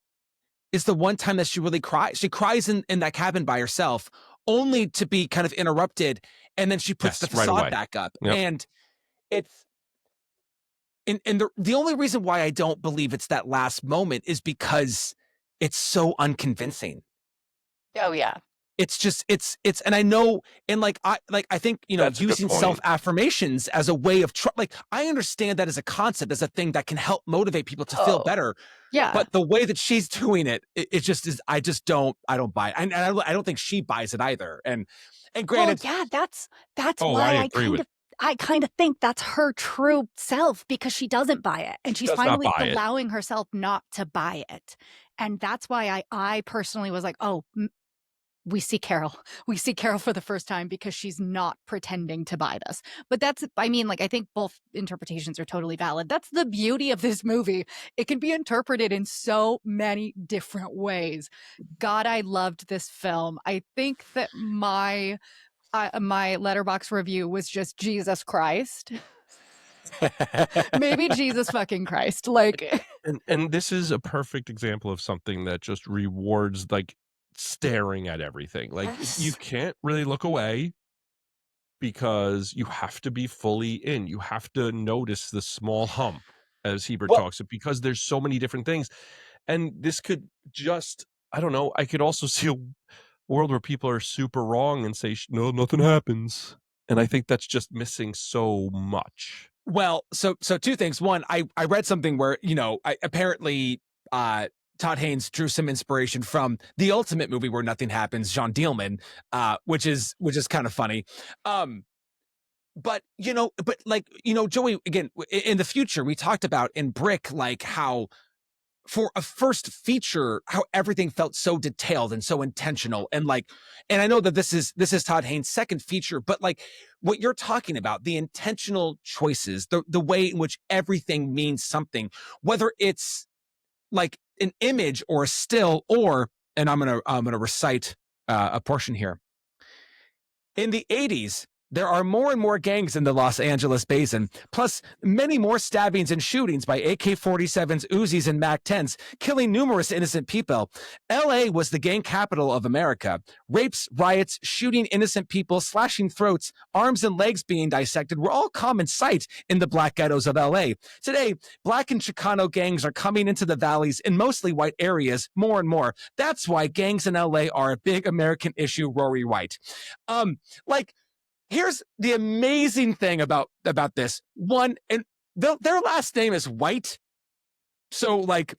is the one time that she really cries. She cries in that cabin by herself, only to be kind of interrupted, and then she puts the Yes, right facade away. back up. Yep. And it's and the only reason why I don't believe it's that last moment is because it's so unconvincing. Oh yeah. It's just it's and I know, and like I think, you know, That's a good using point. self-affirmations as a way of like I understand that as a concept, as a thing that can help motivate people to feel better. Yeah. But the way that she's doing it, it just is, I don't buy it. And I don't think she buys it either. And granted, well, yeah, that's Oh, why I agree with I kind of think that's her true self, because she doesn't buy it, and she's does not finally buy it. allowing herself not to buy it. And that's why I personally was like, oh, we see Carol. We see Carol for the first time because she's not pretending to buy this. But that's, I mean, like, I think both interpretations are totally valid. That's the beauty of this movie. It can be interpreted in so many different ways. God, I loved this film. I think that my Letterboxd review was just Jesus Christ. Maybe Jesus fucking Christ. Like, And this is a perfect example of something that just rewards like staring at everything. Like you can't really look away because you have to be fully in. You have to notice the small hump, as Hebert Well- talks, because there's so many different things. And this could just, I don't know, I could also see a world where people are super wrong and say, no, nothing happens. And I think that's just missing so much. well, so two things. One, I read something where, you know, apparently Todd Haynes drew some inspiration from the ultimate movie where nothing happens, Jean Dielman, which is kind of funny. But you know, Joey, again, in the future, we talked about in Brick, like how for a first feature, how everything felt so detailed and so intentional. And like, and I know that this is Todd Haynes' second feature, but like what you're talking about, the intentional choices, the way in which everything means something, whether it's like an image or a still, or, and I'm gonna recite a portion here. In the 80s, there are more and more gangs in the Los Angeles basin, plus many more stabbings and shootings by AK-47s, Uzis, and MAC-10s, killing numerous innocent people. LA was the gang capital of America. Rapes, riots, shooting innocent people, slashing throats, arms and legs being dissected were all common sight in the black ghettos of LA. Today, black and Chicano gangs are coming into the valleys in mostly white areas more and more. That's why gangs in LA are a big American issue, Rory White. Like, here's the amazing thing about this. One, and their last name is White. So like,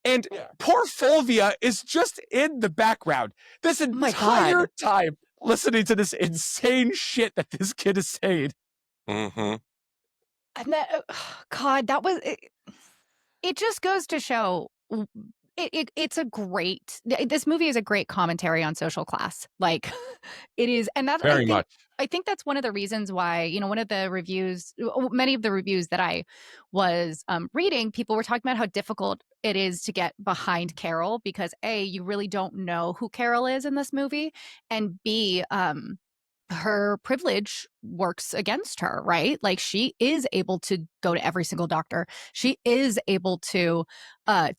and poor Fulvia is just in the background this entire time listening to this insane shit that this kid is saying. Mm-hmm. and that, God, that was it just goes to show it's a great, this movie is a great commentary on social class. Like, it is, and that's Very much. I think that's one of the reasons why, you know, one of the reviews, many of the reviews that I was reading, people were talking about how difficult it is to get behind Carol because A, you really don't know who Carol is in this movie, and B, her privilege works against her, right? Like, she is able to go to every single doctor. She is able to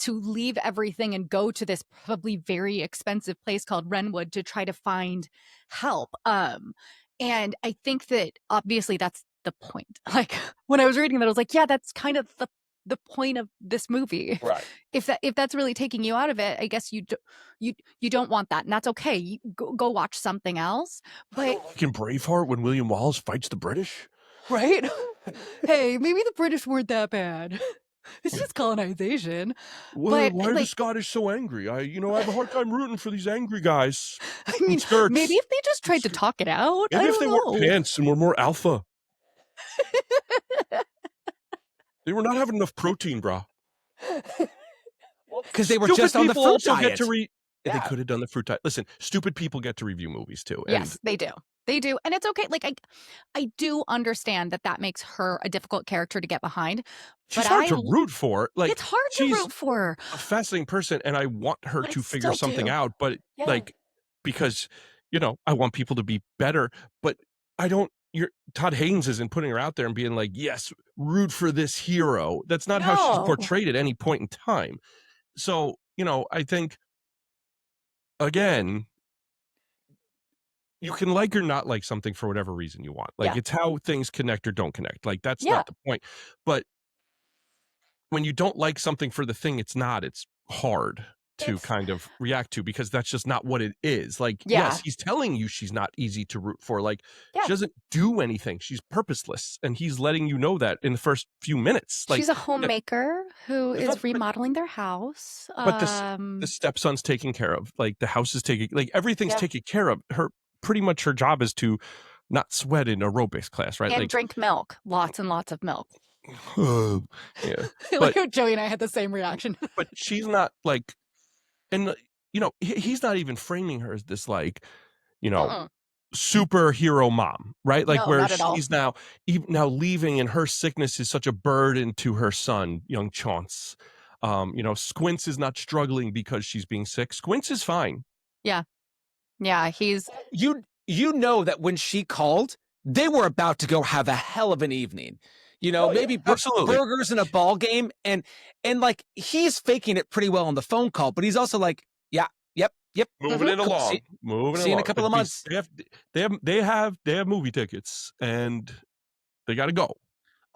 leave everything and go to this probably very expensive place called Wrenwood to try to find help. And I think that obviously that's the point. Like, when I was reading that, I was like, yeah, that's kind of the point of this movie. Right. If that's really taking you out of it, I guess you don't want that, and that's okay. You go watch something else. But Like in Braveheart when William Wallace fights the British. right? Hey, maybe the British weren't that bad. It's just colonization. Why But are the like, Scottish so angry? I have a hard time rooting for these angry guys. I mean, skirts. maybe if they just tried to talk it out. Maybe I if don't they know. wore pants and were more alpha. They were not having enough protein, bro. Because they were Stupid just on the people fruit also diet. They could have done the fruit tie. Listen, stupid people get to review movies too. And Yes, they do. They do. And it's okay. Like, I do understand that makes her a difficult character to get behind. she's But hard to root for. Like, it's hard to she's root for. a fascinating person, and I want her But to I figure still something do. out. But Yeah. like, because I want people to be better. But I don't. Todd Haynes isn't putting her out there and being like, yes, root for this hero. That's not how she's No. portrayed at any point in time. So, I think, again, you can like or not like something for whatever reason you want. Like, Yeah. it's how things connect or don't connect. Like, that's Yeah. not the point. But when you don't like something for the thing it's not, it's hard to kind of react to, because that's just not what it is. Like, Yeah. yes, he's telling you she's not easy to root for. Like, Yeah. she doesn't do anything. She's purposeless. And he's letting you know that in the first few minutes. Like, She's a homemaker who It's is not- remodeling their house. but the stepson's taken care of. Like, the house is taken, like, everything's taken care of. Pretty much her job is to not sweat in aerobics class, right? and Like, drink milk. Lots and lots of milk. yeah. Like how Joey and I had the same reaction. But she's not like, and he's not even framing her as this, like, superhero mom, right? Like, No, where not at all. she's now leaving, and her sickness is such a burden to her son, young Chance. Squints is not struggling because she's being sick. Squints is fine. Yeah, he's You know that when she called, they were about to go have a hell of an evening. Maybe absolutely. burgers and a ball game, and like, he's faking it pretty well on the phone call, but he's also like, yeah, yep, Moving it along. See moving you in a along. couple of months. They have movie tickets, and they got to go.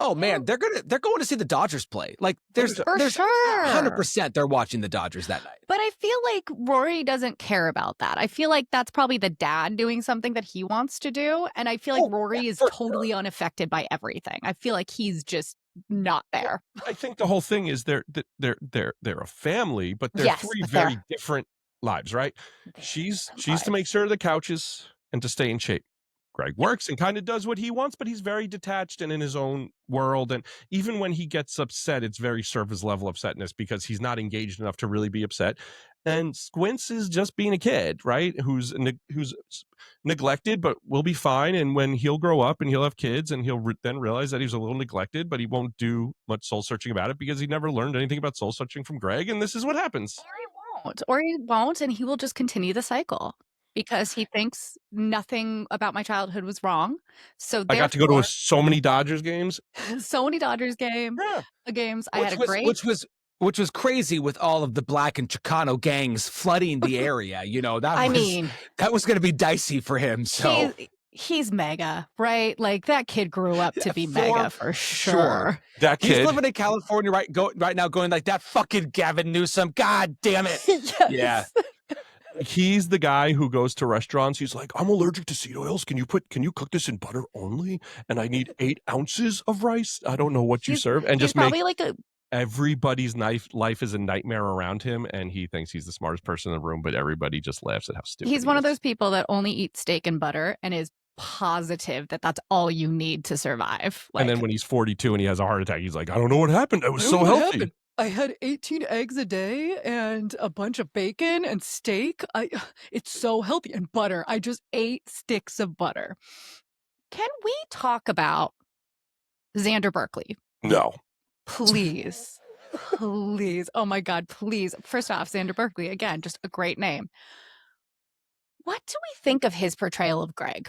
Oh man, they're going to see the Dodgers play. Like, there's For sure. 100% they're watching the Dodgers that night. But I feel like Rory doesn't care about that. I feel like that's probably the dad doing something that he wants to do, and I feel like Rory is totally unaffected by everything. I feel like he's just not there. I think the whole thing is they're a family, but they're Yes, three but very different lives, right? She's to make sure the couches and to stay in shape. Greg works and kind of does what he wants, but he's very detached and in his own world. And even when he gets upset, it's very surface level upsetness, because he's not engaged enough to really be upset. And Squints is just being a kid, right? Who's neglected, but will be fine. And when he'll grow up and he'll have kids, and he'll then realize that he's a little neglected, but he won't do much soul searching about it, because he never learned anything about soul searching from Greg. And this is what happens. Or he won't, and he will just continue the cycle, because he thinks nothing about my childhood was wrong. So I got to go to so many Dodgers games. So many Dodgers games. I had a great, which was crazy, with all of the Black and Chicano gangs flooding the area. That was going to be dicey for him. So he's mega, right? Like, that kid grew up to be mega for sure. That kid, he's living in California right now, going like, that fucking Gavin Newsom. God damn it. Yes. Yeah. He's the guy who goes to restaurants. He's like, I'm allergic to seed oils. Can you cook this in butter only? And I need 8 ounces of rice. I don't know what you serve. And just probably make like everybody's life is a nightmare around him. And he thinks he's the smartest person in the room, but everybody just laughs at how stupid he's he one is. of those people that only eats steak and butter and is positive that that's all you need to survive. And then when he's 42 and he has a heart attack, he's like, I don't know what happened. I was so healthy. I had 18 eggs a day and a bunch of bacon and steak. It's so healthy. And butter. I just ate sticks of butter. Can we talk about Xander Berkeley? No. Please. Please. Oh my God, please. First off, Xander Berkeley, again, just a great name. What do we think of his portrayal of Greg?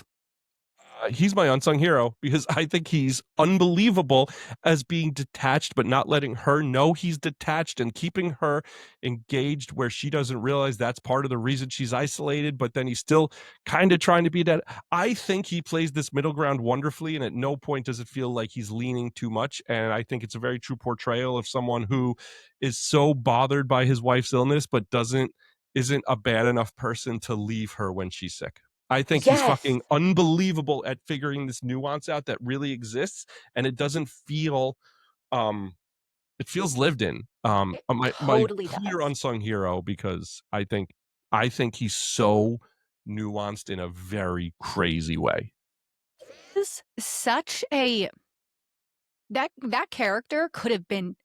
He's my unsung hero, because I think he's unbelievable as being detached, but not letting her know he's detached, and keeping her engaged where she doesn't realize that's part of the reason she's isolated, but then he's still kind of trying to be that. I think he plays this middle ground wonderfully, and at no point does it feel like he's leaning too much. And I think it's a very true portrayal of someone who is so bothered by his wife's illness, but isn't a bad enough person to leave her when she's sick. I think he's fucking unbelievable at figuring this nuance out that really exists, and it doesn't feel it feels lived in. My clear unsung hero, because I think he's so nuanced in a very crazy way. Is such a that character could have been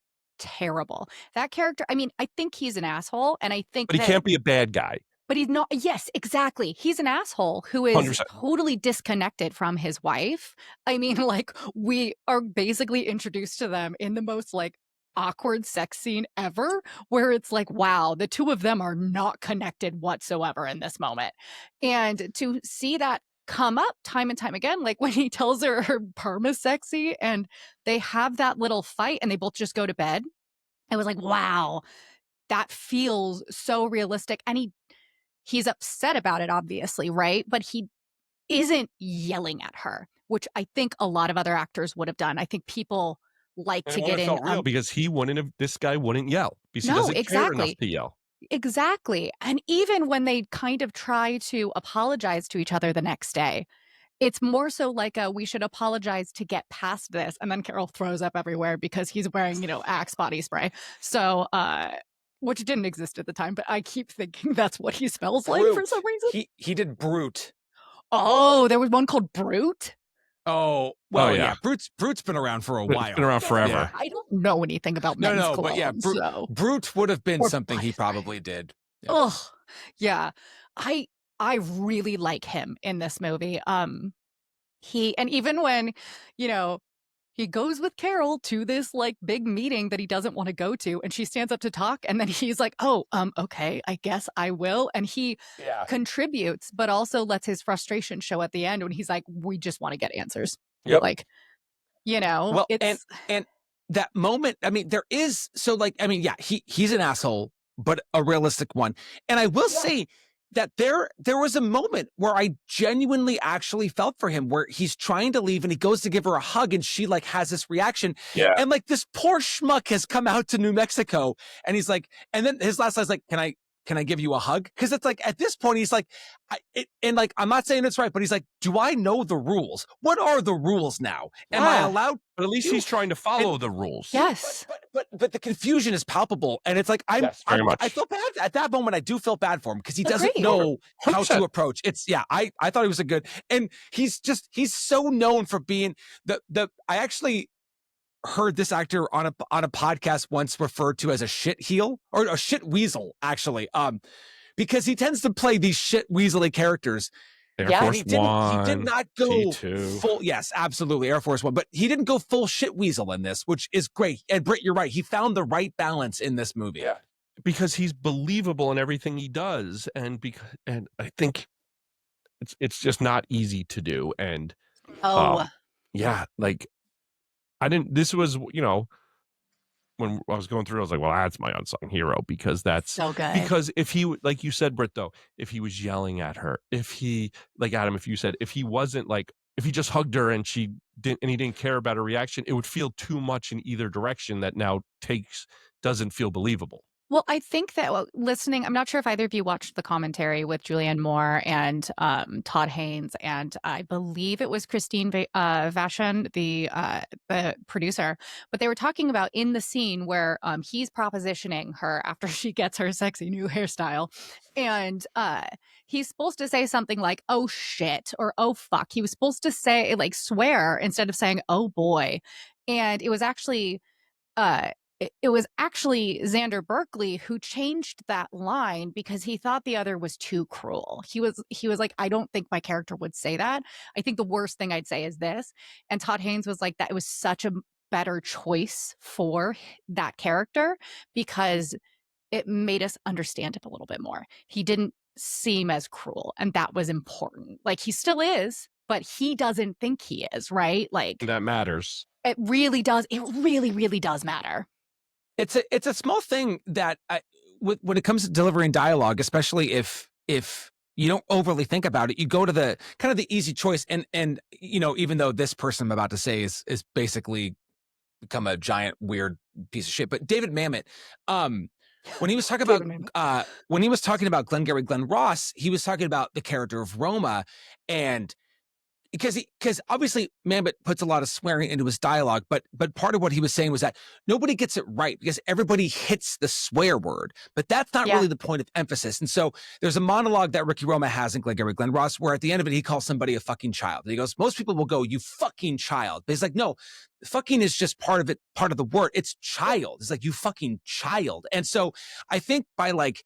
terrible. That character, I mean, I think he's an asshole, and I think But he can't be a bad guy. but he's not. Yes, exactly. He's an asshole who is 100%. totally disconnected from his wife. I mean, like, we are basically introduced to them in the most, like, awkward sex scene ever, where it's like, wow, the two of them are not connected whatsoever in this moment. And to see that come up time and time again, like when he tells her perm is sexy and they have that little fight and they both just go to bed, I was like, wow, that feels so realistic. And he's upset about it, obviously, right? But he isn't yelling at her, which I think a lot of other actors would have done. I think people like And to it get would've in. felt real because this guy wouldn't yell because he No, doesn't care enough exactly. to yell. Exactly. And even when they kind of try to apologize to each other the next day, it's more so like we should apologize to get past this. And then Carol throws up everywhere because he's wearing, Axe body spray. So, which didn't exist at the time, but I keep thinking that's what he smells like for some reason. He did Brute. Oh, there was one called Brute? Oh, well, yeah. Brute's been around for a while. It's been around forever. Yeah. I don't know anything about men's cologne, but yeah, Brute would have been Or something he body spray. probably did. Yeah. Ugh. Yeah. I really like him in this movie. And even when, he goes with Carol to this like big meeting that he doesn't want to go to, and she stands up to talk, and then he's like, "Oh, okay, I guess I will." And he contributes, but also lets his frustration show at the end when he's like, "We just want to get answers." Yep. Like, Well, it's and that moment, I mean, there is he's an asshole, but a realistic one. And I will say that there was a moment where I genuinely actually felt for him, where he's trying to leave and he goes to give her a hug and she like has this reaction. Yeah. And like this poor schmuck has come out to New Mexico and he's like, and then his last line is like, can I give you a hug? Because it's like at this point he's like, I'm not saying it's right, but he's like, do I know the rules? What are the rules now? Am I allowed? But at least he's trying to follow the rules. yes. But the confusion is palpable, and it's like I feel bad at that moment. I do feel bad for him because he doesn't Agreed. know how 100%. to approach. I thought he was and he's so known for being I actually heard this actor on a podcast once referred to as a shit heel or a shit weasel, actually, because he tends to play these shit weaselly characters. Air Force he did not go T2. full. Yes, absolutely, Air Force One, but he didn't go full shit weasel in this, which is great. And Britt, you're right. He found the right balance in this movie. Yeah, because he's believable in everything he does, and I think it's just not easy to do. And like I didn't. This was when I was going through, I was like, well, that's my unsung hero because that's so good. Because if he, like you said, Britt, though, if he was yelling at her, if he, like Adam, if you said, if he wasn't like, if he just hugged her and he didn't care about her reaction, it would feel too much in either direction that now doesn't feel believable. Well, I think that listening, I'm not sure if either of you watched the commentary with Julianne Moore and Todd Haynes, and I believe it was Christine Vachon, the producer, but they were talking about in the scene where he's propositioning her after she gets her sexy new hairstyle, and he's supposed to say something like, "Oh shit," or "Oh fuck." He was supposed to say, like, swear instead of saying, "Oh boy," and it was actually Xander Berkeley who changed that line because he thought the other was too cruel. He was like, I don't think my character would say that. I think the worst thing I'd say is this. And Todd Haynes was like, that it was such a better choice for that character because it made us understand him a little bit more. He didn't seem as cruel, and that was important. Like, he still is, but he doesn't think he is, right? Like, that matters. It really does. It really, really does matter. It's a small thing that when it comes to delivering dialogue, especially if you don't overly think about it, you go to the kind of the easy choice. And even though this person I'm about to say is basically become a giant weird piece of shit, but David Mamet, when he was talking about Glengarry Glen Ross, he was talking about the character of Roma, and because obviously Mambit puts a lot of swearing into his dialogue, but part of what he was saying was that nobody gets it right because everybody hits the swear word, but that's not really the point of emphasis. And so there's a monologue that Ricky Roma has in Glengarry Glen Ross where at the end of it he calls somebody a fucking child. And he goes, most people will go, "You fucking child," but he's like, no, fucking is just part of it, part of the word. It's child. It's like, you fucking child. And so I think by like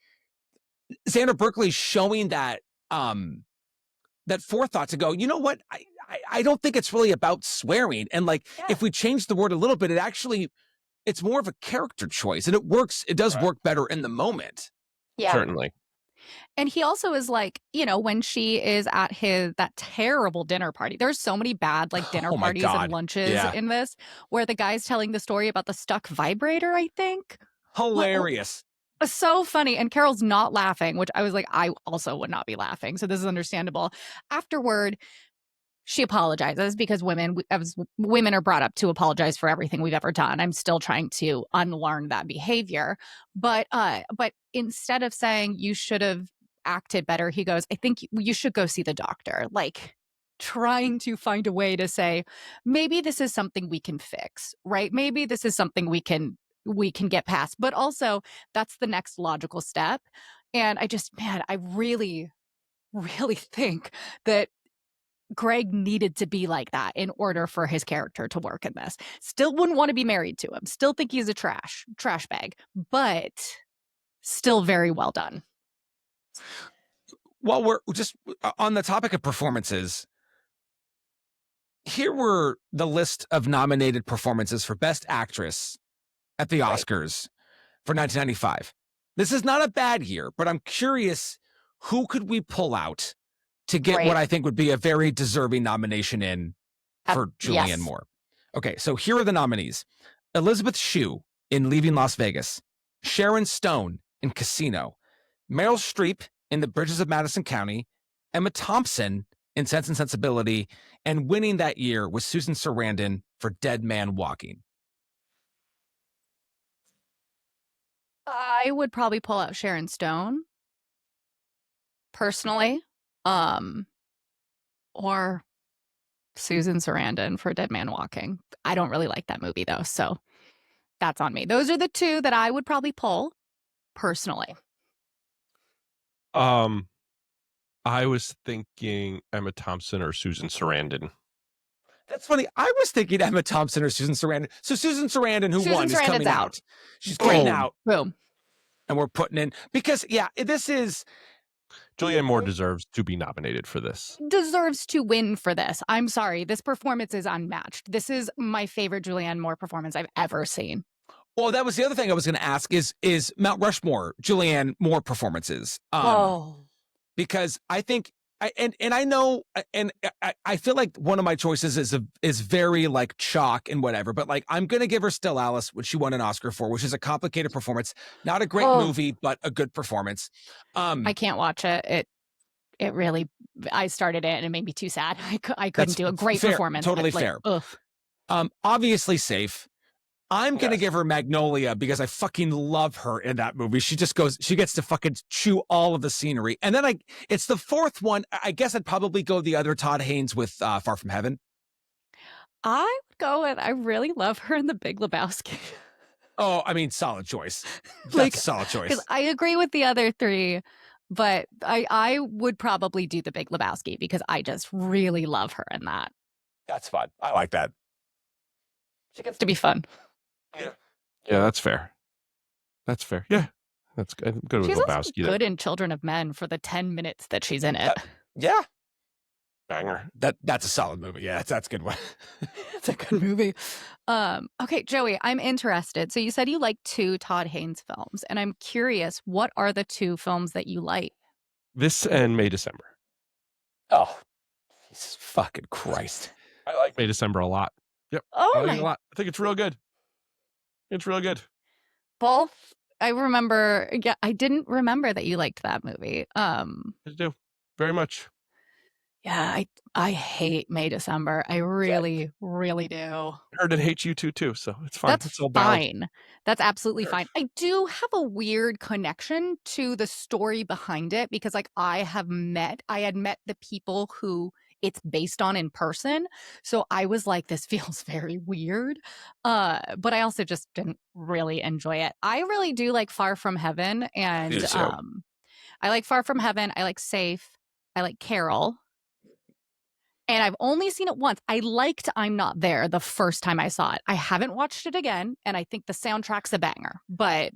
Xander Berkeley showing that that forethought to go, you know what? I don't think it's really about swearing. And like, if we change the word a little bit, it's more of a character choice and it works. It does work better in the moment. Yeah. Certainly. And he also is like, you know, when she is at that terrible dinner party, there's so many bad like dinner parties and lunches in this where the guy's telling the story about the stuck vibrator, I think. Hilarious. So funny. And Carol's not laughing, which I was like, I also would not be laughing. So this is understandable. Afterward, she apologizes because women are brought up to apologize for everything we've ever done. I'm still trying to unlearn that behavior. But instead of saying you should have acted better, he goes, I think you should go see the doctor. Like trying to find a way to say, maybe this is something we can fix, right? Maybe this is something we can get past. But also that's the next logical step. And I really, really think that Greg needed to be like that in order for his character to work in this. Still wouldn't want to be married to him. Still think he's a trash bag, but still very well done. While we're just on the topic of performances, here were the list of nominated performances for Best Actress at the Oscars for 1995. This is not a bad year, but I'm curious, who could we pull out to get what I think would be a very deserving nomination in for Julianne Moore? Okay, so here are the nominees. Elizabeth Shue in Leaving Las Vegas, Sharon Stone in Casino, Meryl Streep in The Bridges of Madison County, Emma Thompson in Sense and Sensibility, and winning that year was Susan Sarandon for Dead Man Walking. I would probably pull out Sharon Stone, personally. Or Susan Sarandon for Dead Man Walking. I don't really like that movie though, so that's on me. Those are the two that I would probably pull personally. I was thinking Emma Thompson or Susan Sarandon. That's funny. I was thinking Emma Thompson or Susan Sarandon. So Susan Sarandon, who won, is coming out. She's coming out. Boom. And we're putting in, because this is, Julianne Moore deserves to be nominated for this. Deserves to win for this. I'm sorry. This performance is unmatched. This is my favorite Julianne Moore performance I've ever seen. Well, that was the other thing I was going to ask is Mount Rushmore, Julianne Moore performances. Because I think, I know, and I feel like one of my choices is very like chalk and whatever, but like I'm going to give her Still Alice, which she won an Oscar for, which is a complicated performance. Not a great movie, but a good performance. I can't watch it. It really, I started it and it made me too sad. I couldn't do a great performance. Totally fair. Obviously safe. I'm going to give her Magnolia because I fucking love her in that movie. She gets to fucking chew all of the scenery. And then it's the fourth one. I guess I'd probably go the other Todd Haynes with Far From Heaven. I would go with, I really love her in The Big Lebowski. Oh, I mean, solid choice. That's a solid choice. I agree with the other three, but I would probably do The Big Lebowski because I just really love her in that. That's fun. I like that. She gets to be fun. Yeah, that's fair. That's fair. Yeah, that's good. I'm good with Lebowski. She's good in Children of Men for the 10 minutes that she's in it. Yeah. Banger. That's a solid movie. Yeah, that's a good one. It's a good movie. Okay, Joey, I'm interested. So you said you like 2 Todd Haynes films, and I'm curious, what are the 2 films that you like? This and May December. Oh, Jesus fucking Christ. I like May December a lot. Yep. Oh, I like it a lot. I think it's real good. It's real good. Both. I remember. Yeah, I didn't remember that you liked that movie. I do very much. Yeah, I hate May December. I really, really do. I heard it hates you too, so it's fine. That's fine. That's absolutely fine. I do have a weird connection to the story behind it because, like, I had met the people who it's based on in person. So I was like, this feels very weird. But I also just didn't really enjoy it. I really do like Far From Heaven, and Me too. I like Far From Heaven. I like Safe. I like Carol. And I've only seen it once. I liked I'm Not There the first time I saw it. I haven't watched it again, and I think the soundtrack's a banger. But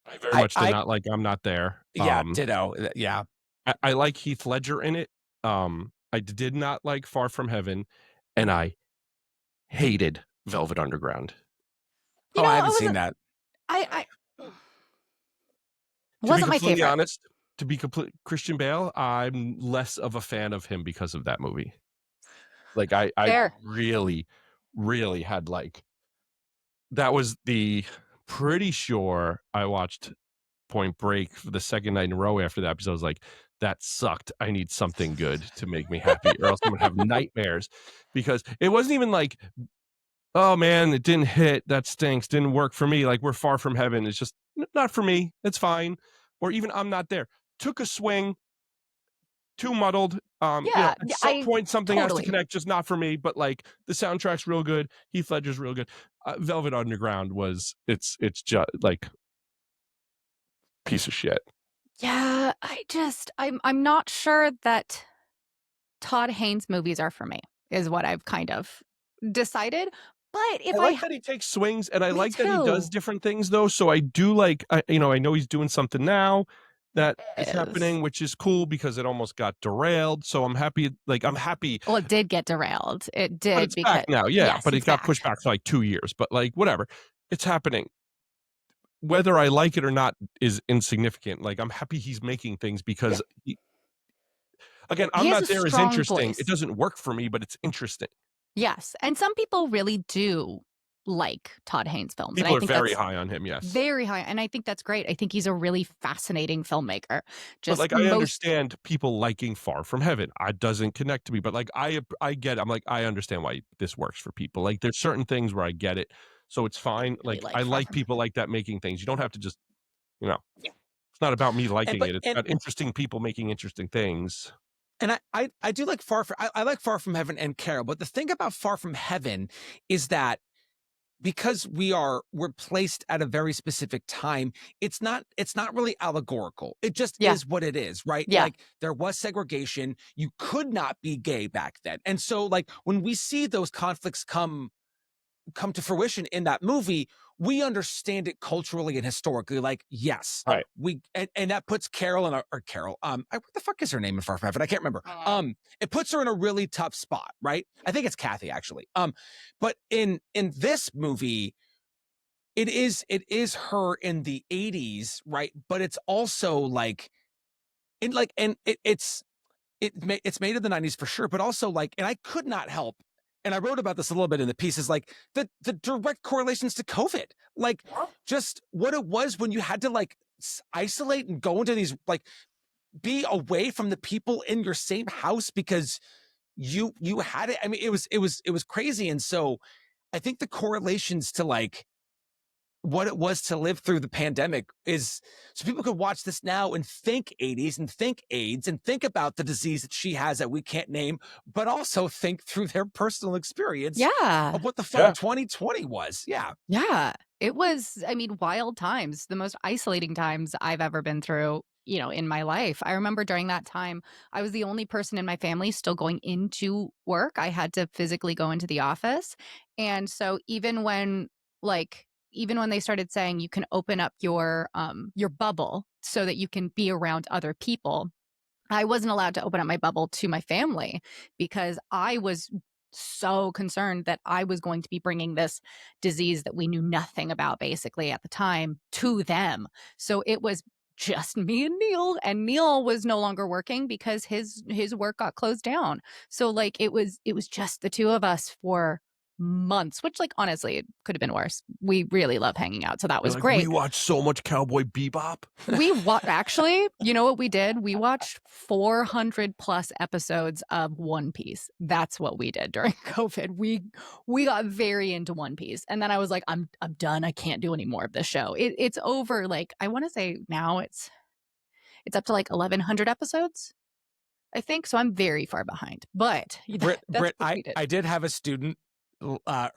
I very much did not like I'm Not There. Yeah, ditto. Yeah. I like Heath Ledger in it. I did not like Far From Heaven, and I hated Velvet Underground. I haven't seen that. I To wasn't be my completely favorite. honest, Christian Bale, I'm less of a fan of him because of that movie. Like I Fair. really, really had like, that was the pretty sure I watched Point Break for the second night in a row after that, because I was like, that sucked. I need something good to make me happy, or else I'm gonna have nightmares. Because it wasn't even like, oh man, it didn't hit, that stinks, didn't work for me. Like, we're Far From Heaven, it's just not for me. It's fine. Or even I'm Not There. Took a swing, too muddled. Yeah, At some point something has to totally. connect, just not for me. But like, the soundtrack's real good. Heath Ledger's real good. Velvet Underground it's just like piece of shit. Yeah, I'm not sure that Todd Haynes movies are for me, is what I've kind of decided. But if I like that he takes swings, and I Me like that he does too. different things though. So I do like, I know he's doing something now that is happening, which is cool because it almost got derailed. So I'm happy. I'm happy. Well, it did get derailed. It did, But it's because back now. Yeah. yes, But it it's got back. pushed back for like 2 years. But like, whatever. It's happening. Whether I like it or not is insignificant. Like, I'm happy he's making things because again, He I'm has Not a There is strong interesting. voice. It doesn't work for me, but it's interesting. Yes, and some people really do like Todd Haynes films. People And I are think very that's high on him. Yes. very high, and I think that's great. I think he's a really fascinating filmmaker. But like, I understand people liking Far From Heaven. It doesn't connect to me, but like, I get it. I'm like, I understand why this works for people. Like, there's certain things where I get it, so it's fine. really Like, like I Far like From people like that making things. You don't have to just, it's not about me liking it. It's about interesting people making interesting things. And I do like I like Far From Heaven and Carol, but the thing about Far From Heaven is that because we're placed at a very specific time, it's not really allegorical. It just Yeah. is what it is, right? Yeah. Like, there was segregation. You could not be gay back then. And so like, when we see those conflicts come to fruition in that movie, we understand it culturally and historically. Like, yes, Right. and that puts Carol or Carol, what the fuck is her name in Far From Heaven? I can't remember. It puts her in a really tough spot, right? I think it's Kathy, actually. But in this movie, it is her in the 80s, right? But it's also like, it's made in the 90s for sure, but also like, and I could not help, and I wrote about this a little bit in the pieces, like the direct correlations to COVID, like just what it was when you had to like isolate and go into these, like, be away from the people in your same house because you had it. I mean, it was crazy. And so I think the correlations to like what it was to live through the pandemic is, so people could watch this now and think 80s and think AIDS and think about the disease that she has that we can't name, but also think through their personal experience of what the fuck 2020 was. Yeah. It was, I mean, wild times, the most isolating times I've ever been through, in my life. I remember during that time, I was the only person in my family still going into work. I had to physically go into the office. And so even when they started saying you can open up your bubble so that you can be around other people, I wasn't allowed to open up my bubble to my family because I was so concerned that I was going to be bringing this disease that we knew nothing about basically at the time to them. So it was just me and Neil was no longer working because his work got closed down. So like it was just the two of us for months, which like honestly it could have been worse. We really love hanging out, so that was great. We watched so much Cowboy Bebop. Actually, you know what we did? We watched 400 plus episodes of One Piece. That's what we did during COVID. We got very into One Piece, and then I was like, I'm done. I can't do any more of this show. It's over. Like I want to say now it's up to like 1,100 episodes. I think so. I'm very far behind, but Britt, that's what we did. I did have a student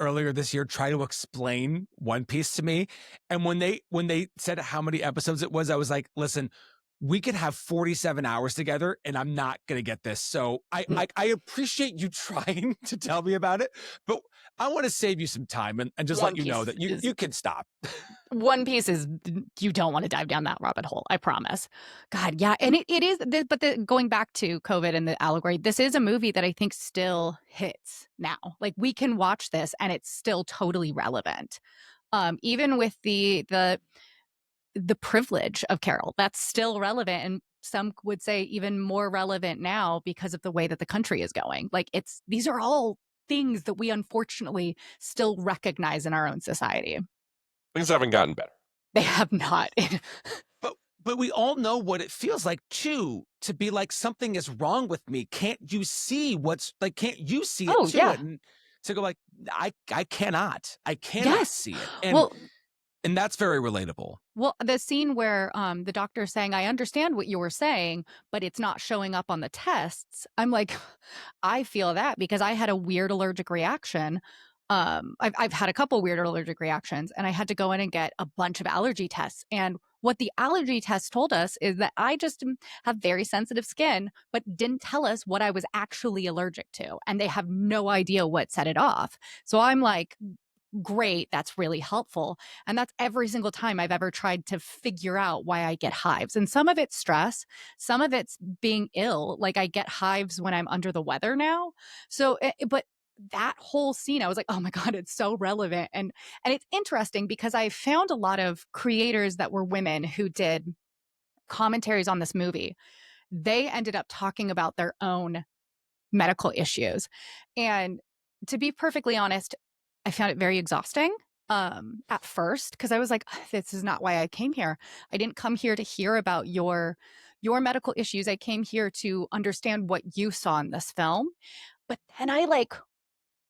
earlier this year try to explain One Piece to me, and when they said how many episodes it was, I was like, listen, we could have 47 hours together and I'm not going to get this. So I appreciate you trying to tell me about it, but I want to save you some time and just let you know that you can stop. One Piece is, you don't want to dive down that rabbit hole. I promise. God, yeah. And it is, but going back to COVID and the allegory, this is a movie that I think still hits now. Like, we can watch this and it's still totally relevant. Even with the privilege of Carol, that's still relevant, and some would say even more relevant now because of the way that the country is going. Like, these are all things that we unfortunately still recognize in our own society. Things haven't gotten better. They have not. But we all know what it feels like too, to be like, something is wrong with me. Can't you see can't you see it too? Yeah. And to go like, I cannot Yes. see it. And that's very relatable. Well, the scene where the doctor's saying, I understand what you were saying, but it's not showing up on the tests. I'm like, I feel that because I had a weird allergic reaction. I've had a couple weird allergic reactions, and I had to go in and get a bunch of allergy tests. And what the allergy test told us is that I just have very sensitive skin, but didn't tell us what I was actually allergic to. And they have no idea what set it off. So I'm like, great, that's really helpful. And that's every single time I've ever tried to figure out why I get hives. And some of it's stress, some of it's being ill. Like, I get hives when I'm under the weather now. So, but that whole scene, I was like, oh my God, it's so relevant. And it's interesting because I found a lot of creators that were women who did commentaries on this movie. They ended up talking about their own medical issues. And to be perfectly honest, I found it very exhausting at first, because I was like, this is not why I came here. I didn't come here to hear about your medical issues. I came here to understand what you saw in this film. But then I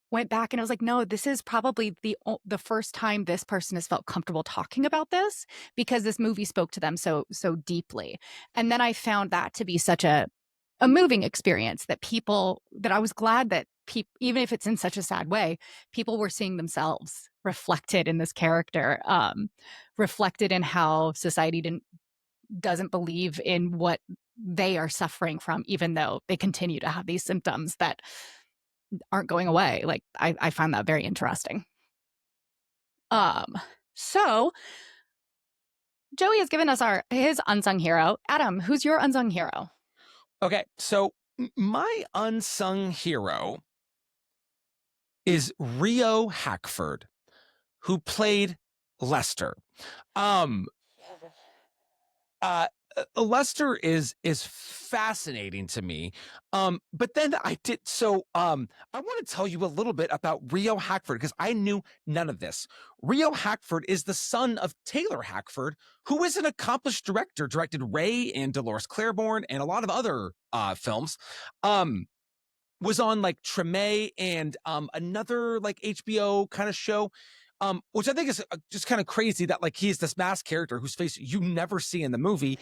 went back and I was like, no, this is probably the first time this person has felt comfortable talking about this, because this movie spoke to them so deeply. And then I found that to be such a moving experience, that I was glad that even if it's in such a sad way, people were seeing themselves reflected in this character, reflected in how society doesn't believe in what they are suffering from, even though they continue to have these symptoms that aren't going away. Like, I find that very interesting. So Joey has given us his unsung hero. Adam, who's your unsung hero? Okay, so my unsung hero is Rio Hackford, who played Lester. Lester is fascinating to me. But then I want to tell you a little bit about Rio Hackford, because I knew none of this. Rio Hackford is the son of Taylor Hackford, who is an accomplished director, directed Ray and Dolores Claiborne and a lot of other films. Was on like Treme and another like HBO kind of show. Which I think is just kind of crazy that like he's this masked character whose face you never see in the movie.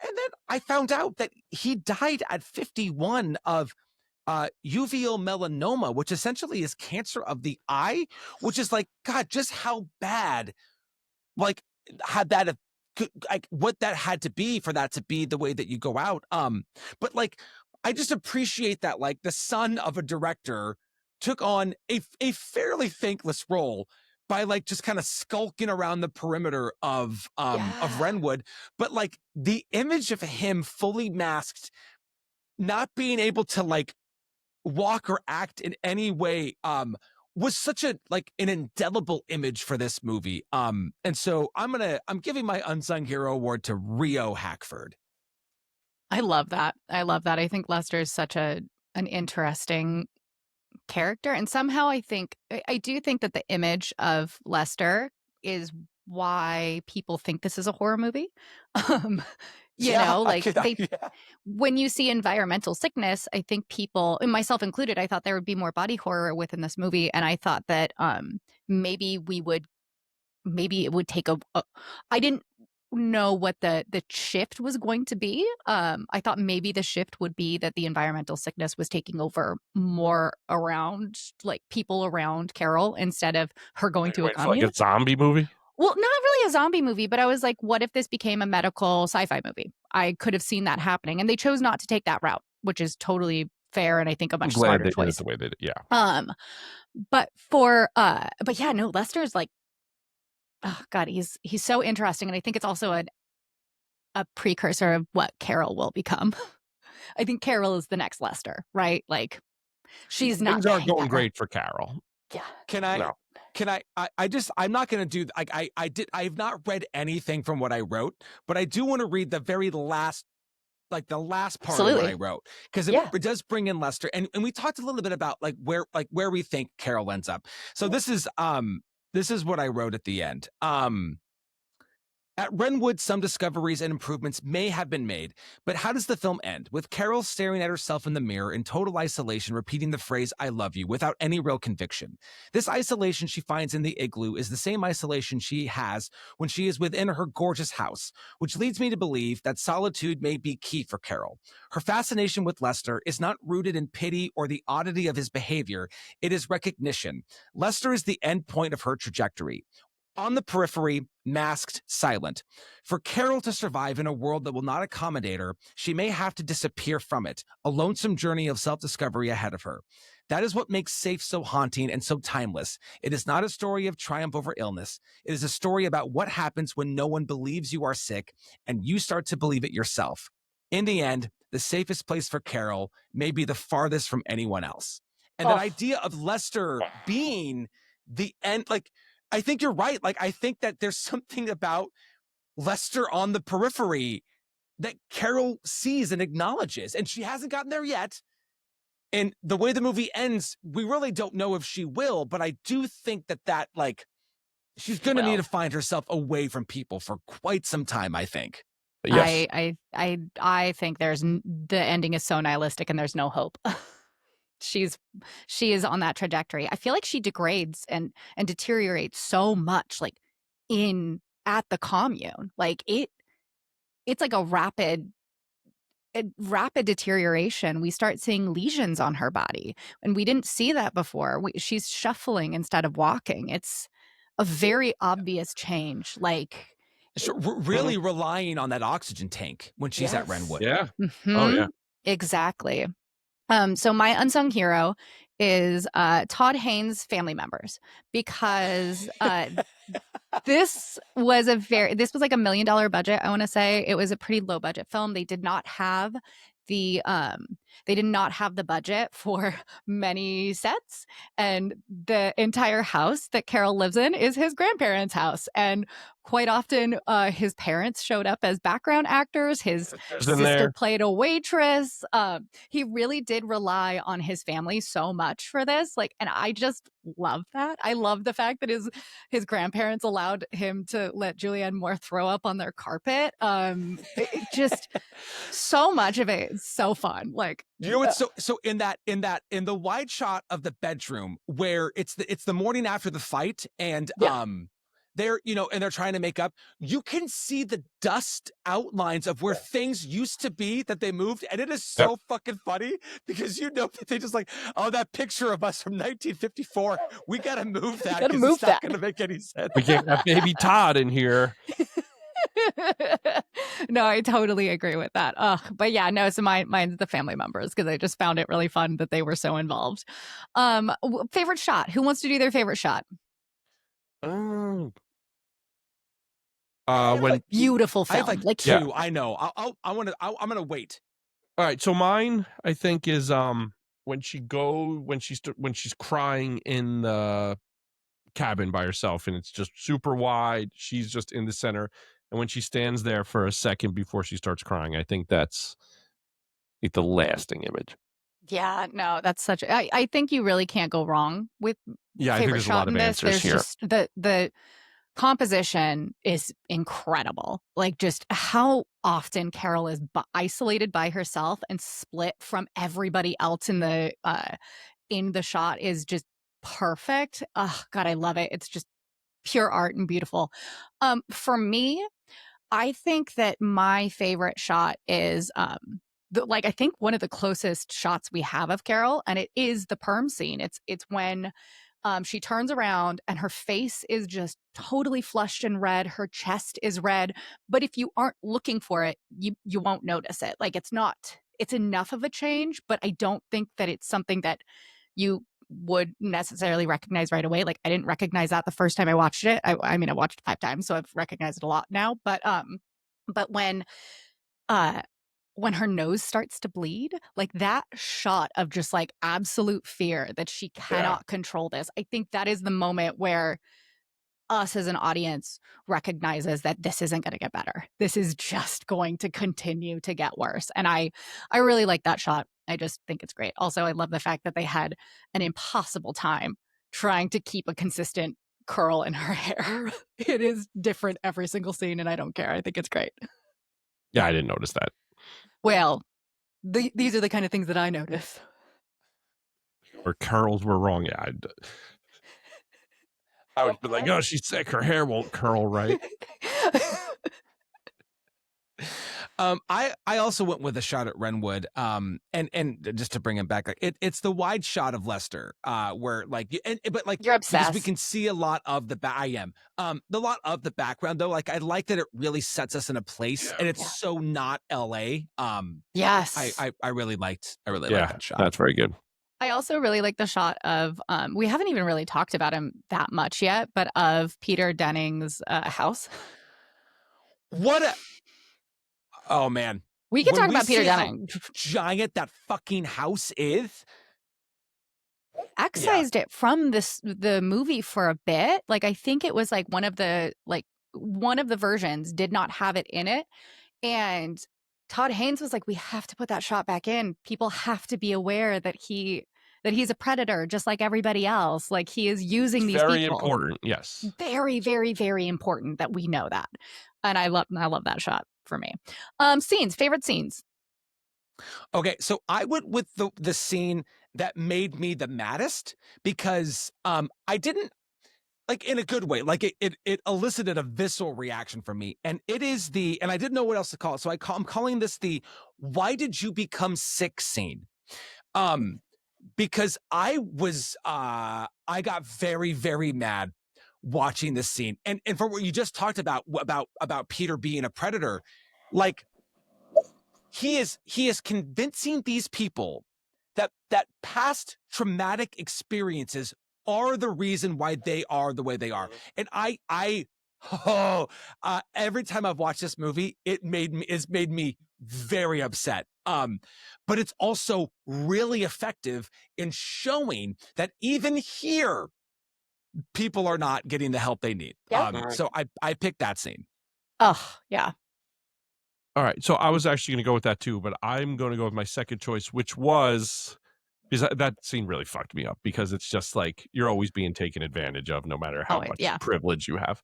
And then I found out that he died at 51 of uveal melanoma, which essentially is cancer of the eye, which is like, God, just how bad, like, had that, like, what that had to be for that to be the way that you go out. But like, I just appreciate that, like, the son of a director took on a fairly thankless role by like just kind of skulking around the perimeter of Wrenwood. But like the image of him fully masked, not being able to like walk or act in any way, was such an indelible image for this movie. And so I'm giving my unsung hero award to Rio Hackford. I love that. I think Lester is such an interesting character, and somehow I do think that the image of Lester is why people think this is a horror movie. When you see environmental sickness, I think people, and myself included, I thought there would be more body horror within this movie, and I thought that maybe it would take I didn't know what the shift was going to be. I thought maybe the shift would be that the environmental sickness was taking over more around, like, people around Carol instead of her going to a Wait, for like commune. a zombie movie? Well, not really a zombie movie, but I was like, what if this became a medical sci-fi movie? I could have seen that happening, and they chose not to take that route, which is totally fair and I think a I'm much glad smarter they did choice. it the way they did. Yeah. But yeah, no, Lester's like, oh God, he's so interesting, and I think it's also a precursor of what Carol will become. I think Carol is the next Lester, right? Like, she's not. Things aren't going great for Carol. Yeah. Can I? No. Can I just, I'm not going to do, like, I've not read anything from what I wrote, but I do want to read the very last, like the last part of what I wrote, because it does bring in Lester. And we talked a little bit about where we think Carol ends up. So this is what I wrote at the end. At Wrenwood, some discoveries and improvements may have been made, but how does the film end? With Carol staring at herself in the mirror in total isolation, repeating the phrase, "I love you," without any real conviction. This isolation she finds in the igloo is the same isolation she has when she is within her gorgeous house, which leads me to believe that solitude may be key for Carol. Her fascination with Lester is not rooted in pity or the oddity of his behavior. It is recognition. Lester is the end point of her trajectory. On the periphery, masked, silent. For Carol to survive in a world that will not accommodate her, she may have to disappear from it, a lonesome journey of self-discovery ahead of her. That is what makes Safe so haunting and so timeless. It is not a story of triumph over illness. It is a story about what happens when no one believes you are sick and you start to believe it yourself. In the end, the safest place for Carol may be the farthest from anyone else. And that idea of Lester being the end, like, I think you're right. Like, I think that there's something about Lester on the periphery that Carol sees and acknowledges, and she hasn't gotten there yet. And the way the movie ends, we really don't know if she will, but I do think that like, she's going to need to find herself away from people for quite some time, I think. Yes. I think the ending is so nihilistic and there's no hope. She is on that trajectory. I feel like she degrades and deteriorates so much, like, at the commune. Like, it's like a rapid deterioration. We start seeing lesions on her body, and we didn't see that before. She's shuffling instead of walking. It's a very obvious change. Like, really relying on that oxygen tank when she's at Wrenwood. Yeah. Mm-hmm. Oh, yeah. Exactly. So my unsung hero is Todd Hayne's family members, because this was like $1 million budget. I want to say it was a pretty low budget film. They did not have the budget for many sets, and the entire house that Carol lives in is his grandparents' house, and quite often his parents showed up as background actors. His sister played a waitress. He really did rely on his family so much for this, like, and I just love that. I love the fact that his grandparents allowed him to let Julianne Moore throw up on their carpet. It just so much of it is so fun. Like, you know what's so in the wide shot of the bedroom where it's the morning after the fight, and they're and they're trying to make up, you can see the dust outlines of where things used to be that they moved, and it is so fucking funny, because that they just like, oh, that picture of us from 1954, we gotta move that because it's not gonna make any sense. We can't have baby Todd in here. No, I totally agree with that. But yeah, no, so mine's the family members, because I just found it really fun that they were so involved. Favorite shot? Who wants to do their favorite shot? Beautiful film. I have like two. Yeah. I know. I'm gonna wait. All right. So mine, I think, is when she's crying in the cabin by herself, and it's just super wide. She's just in the center, and when she stands there for a second before she starts crying, I think that's like the lasting image. Yeah, no, that's I think you really can't go wrong with I think there's a lot of answers here. Just the composition is incredible. Like, just how often Carol is isolated by herself and split from everybody else in the shot is just perfect. Oh God, I love it. It's just pure art and beautiful. For me, I think that my favorite shot is I think one of the closest shots we have of Carol, and it is the perm scene. It's when she turns around and her face is just totally flushed and red. Her chest is red, but if you aren't looking for it, you won't notice it. Like it's enough of a change, but I don't think that it's something that you would necessarily recognize right away. Like I didn't recognize that the first time I watched it. I mean, I watched it 5 times, so I've recognized it a lot now. But uh when her nose starts to bleed, like that shot of just like absolute fear that she cannot control this, I think that is the moment where us as an audience recognizes that this isn't going to get better. This is just going to continue to get worse. And I really like that shot. I just think it's great. Also, I love the fact that they had an impossible time trying to keep a consistent curl in her hair. It is different every single scene, and I don't care. I think it's great. Yeah, I didn't notice that. Well, these are the kind of things that I notice. Or curls were wrong. Yeah, I would be like, oh, she's sick. Her hair won't curl right. I also went with a shot at Wrenwood. And just to bring him back, like it's the wide shot of Lester, where like, but like You're obsessed. because we can see a lot of the I am the lot of the background though. Like I like that it really sets us in a place, and it's so not L.A. Yes, I really liked that shot. That's very good. I also really like the shot of we haven't even really talked about him that much yet, but of Peter Denning's house. Oh man, we can talk about Peter Denning. Giant that fucking house is. Excised it from the movie for a bit. Like I think it was like one of the versions did not have it in it, and Todd Haynes was like, we have to put that shot back in. People have to be aware that he's a predator just like everybody else. Like he is using these very people. Important, yes. Very, very, very important that we know that. And I love that shot for me. Favorite scenes. Okay, so I went with the scene that made me the maddest because I didn't, like, in a good way, like it elicited a visceral reaction from me, and it is and I didn't know what else to call it, so I'm calling this the "Why did you become sick" scene, because I got very, very mad watching this scene, and for what you just talked about Peter being a predator, like he is convincing these people that past traumatic experiences are the reason why they are the way they are. And every time I've watched this movie, it's made me very upset. But it's also really effective in showing that even here, people are not getting the help they need. Yep. So I picked that scene. Oh, yeah. All right, so I was actually going to go with that too, but I'm going to go with my second choice, which was because that scene really fucked me up because it's just like you're always being taken advantage of, no matter how much privilege you have.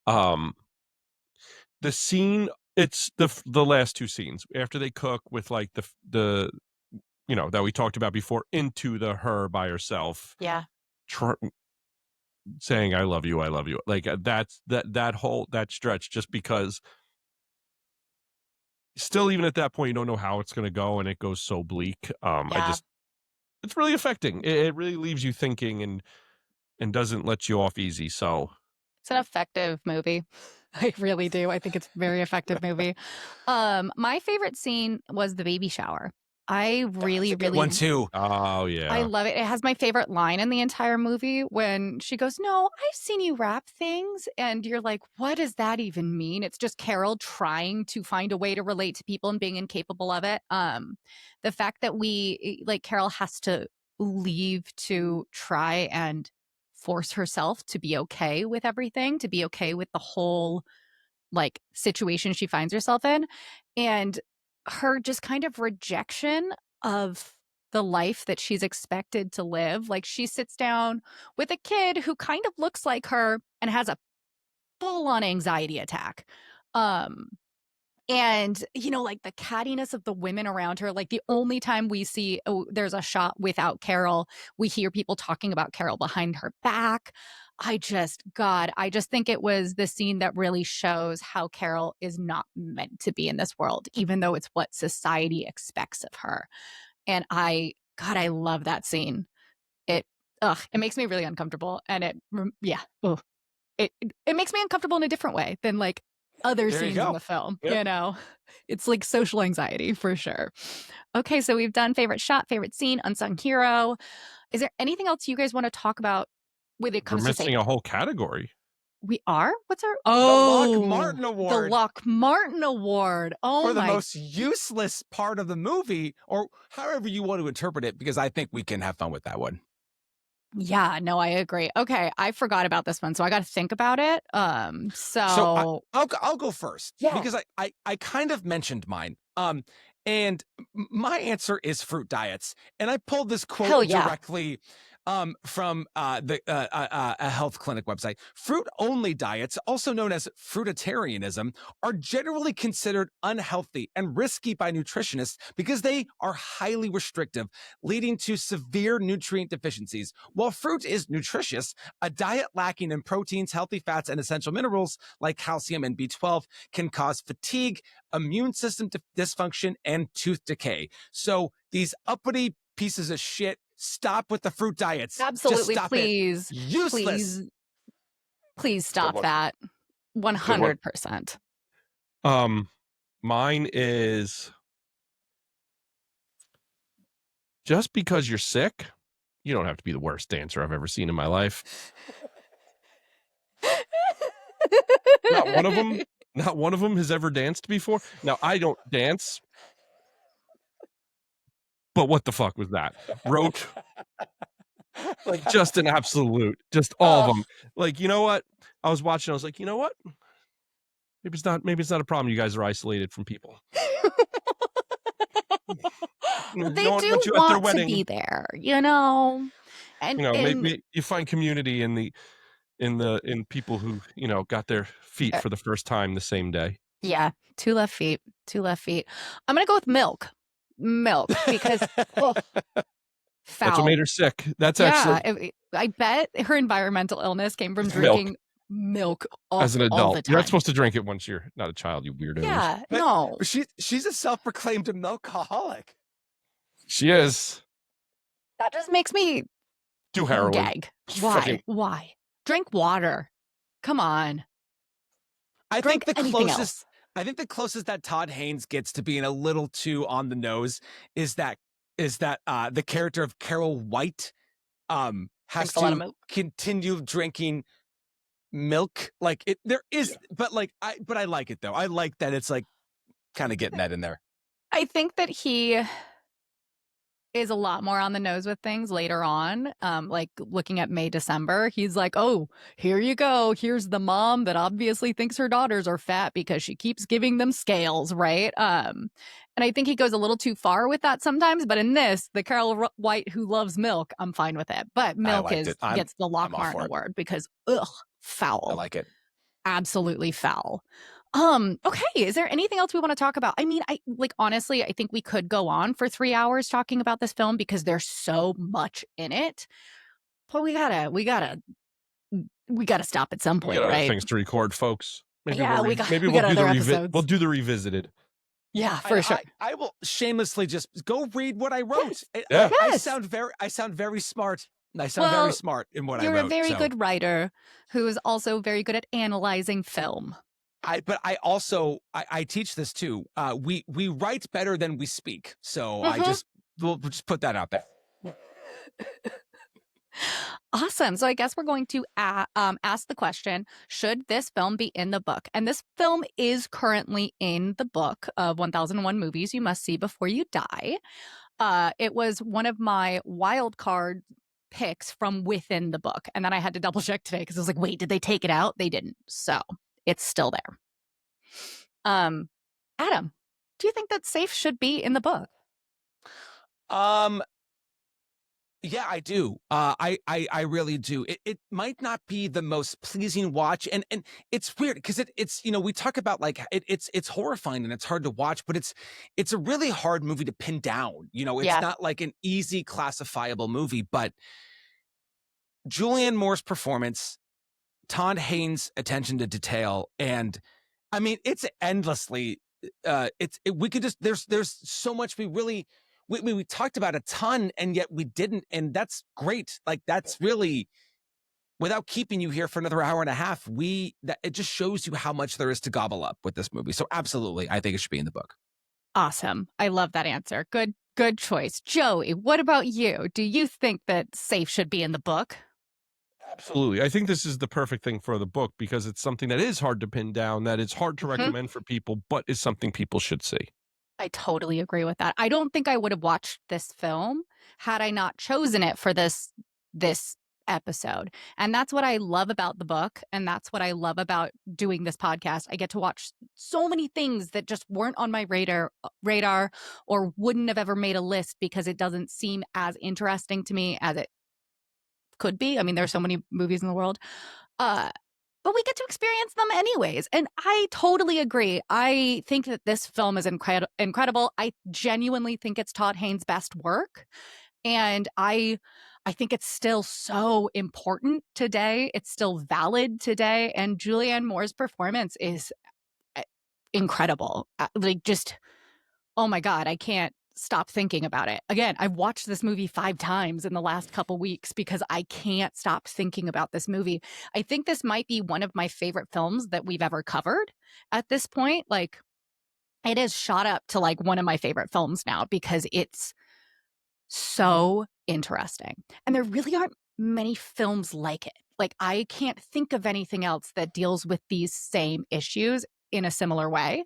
The scene, it's the last 2 scenes after they cook with like the that we talked about before into her by herself. Yeah. Saying I love you, like that's that whole stretch, just because still even at that point you don't know how it's going to go and it goes so bleak. It's really affecting. It really leaves you thinking and doesn't let you off easy. So it's an effective movie. I really do. I think it's a very effective movie. My favorite scene was the baby shower. I really one too. Oh yeah, I love it. It has my favorite line in the entire movie when she goes, "No, I've seen you wrap things," and you're like, "What does that even mean?" It's just Carol trying to find a way to relate to people and being incapable of it. The fact that Carol has to leave to try and force herself to be okay with everything, to be okay with the whole situation she finds herself in, and her just kind of rejection of the life that she's expected to live. Like she sits down with a kid who kind of looks like her and has a full-on anxiety attack. And the cattiness of the women around her, like the only time we see there's a shot without Carol, we hear people talking about Carol behind her back. I just think it was the scene that really shows how Carol is not meant to be in this world, even though it's what society expects of her. And I love that scene. It makes me really uncomfortable. And it makes me uncomfortable in a different way than like other There you scenes in go. the film. Yep. You know, it's like social anxiety for sure. Okay, so we've done favorite shot, favorite scene, unsung hero. Is there anything else you guys want to talk about when it We're comes to missing a whole category. We are? What's our Lock Martin Award. The Lock Martin Award. Oh for the my most useless part of the movie, or however you want to interpret it, because I think we can have fun with that one. Yeah, no, I agree. Okay, I forgot about this one, so I got to think about it. So I'll go first, Yeah. because I kind of mentioned mine. And my answer is fruit diets, and I pulled this Hell quote yeah. directly from a health clinic website. Fruit-only diets, also known as fruitarianism, are generally considered unhealthy and risky by nutritionists because they are highly restrictive, leading to severe nutrient deficiencies. While fruit is nutritious, a diet lacking in proteins, healthy fats, and essential minerals like calcium and B12 can cause fatigue, immune system dysfunction, and tooth decay. So these uppity pieces of shit, stop with the fruit diets. Absolutely, Just stop please. it. Useless. Please stop one. that. 100%. Mine is just because you're sick, you don't have to be the worst dancer I've ever seen in my life. Not one of them has ever danced before. Now, I don't dance, but what the fuck was that? Roach. Like, just an absolute, just all of them. Like, you know what? I was watching, I was like, you know what? Maybe it's not a problem. You guys are isolated from people. They No one do wants you at their want to wedding. be there, you know? And, Maybe you find community in people who, got their feet for the first time the same day. yeah, two left feet. I'm going to go with milk, because foul. That's what made her sick. That's actually I bet her environmental illness came from drinking milk as an all adult. the time. You're not supposed to drink it once you're not a child, you weirdos. Yeah, But- no. She's a self-proclaimed milkaholic. She is. That just makes me Do heroin. gag. Why? Drink water. Come on. I Drink think anything else. the closest that Todd Haynes gets to being a little too on the nose is that the character of Carol White has Drinks a lot of to milk. continue drinking milk. Like there is, but I like it though. I like that it's like kind of getting that in there. I think that he is a lot more on the nose with things later on. Like looking at May, December, he's like, oh, here you go. Here's the mom that obviously thinks her daughters are fat because she keeps giving them scales, right? And I think he goes a little too far with that sometimes. But in this, the Carol White who loves milk, I'm fine with it. But milk gets the Lock Martin Award because, foul. I like it. Absolutely foul. Okay, is there anything else we want to talk about? I mean, honestly, I think we could go on for 3 hours talking about this film because there's so much in it. But we gotta stop at some point, We got right? things to record, folks. Maybe Yeah, we'll we got do other the episodes. we'll do the revisited. Yeah, for sure. I will shamelessly just go read what I wrote. Yeah. I sound very smart. I sound very smart in what I wrote. You're a very good writer who is also very good at analyzing film. But I also I teach this too. We write better than we speak. So we'll just put that out there. Awesome. So I guess we're going to ask the question, should this film be in the book? And this film is currently in the book of 1001 Movies You Must See Before You Die. It was one of my wild card picks from within the book. And then I had to double check today because I was like, wait, did they take it out? They didn't. So it's still there. Adam, do you think that Safe should be in the book? Yeah, I do. I really do. It might not be the most pleasing watch, and it's weird because it's we talk about like it's horrifying and it's hard to watch, but it's a really hard movie to pin down. It's not like an easy classifiable movie, but Julianne Moore's performance Todd Haynes' attention to detail, and I mean, it's endlessly. We could just there's so much we talked about a ton, and yet we didn't, and that's great. Like that's really, without keeping you here for another hour and a half, it just shows you how much there is to gobble up with this movie. So absolutely, I think it should be in the book. Awesome. I love that answer. Good choice. Joey, what about you? Do you think that Safe should be in the book? Absolutely. I think this is the perfect thing for the book because it's something that is hard to pin down, that it's hard to recommend for people, but is something people should see. I totally agree with that. I don't think I would have watched this film had I not chosen it for this episode. And that's what I love about the book. And that's what I love about doing this podcast. I get to watch so many things that just weren't on my radar or wouldn't have ever made a list because it doesn't seem as interesting to me as it could be. I mean, there's so many movies in the world. But we get to experience them anyways. And I totally agree. I think that this film is incredible. I genuinely think it's Todd Haynes' best work. And I think it's still so important today. It's still valid today. And Julianne Moore's performance is incredible. Like just, oh my God, I can't stop thinking about it. Again, I've watched this movie 5 times in the last couple weeks because I can't stop thinking about this movie. I think this might be one of my favorite films that we've ever covered at this point. Like it has shot up to like one of my favorite films now because it's so interesting. And there really aren't many films like it. Like I can't think of anything else that deals with these same issues in a similar way.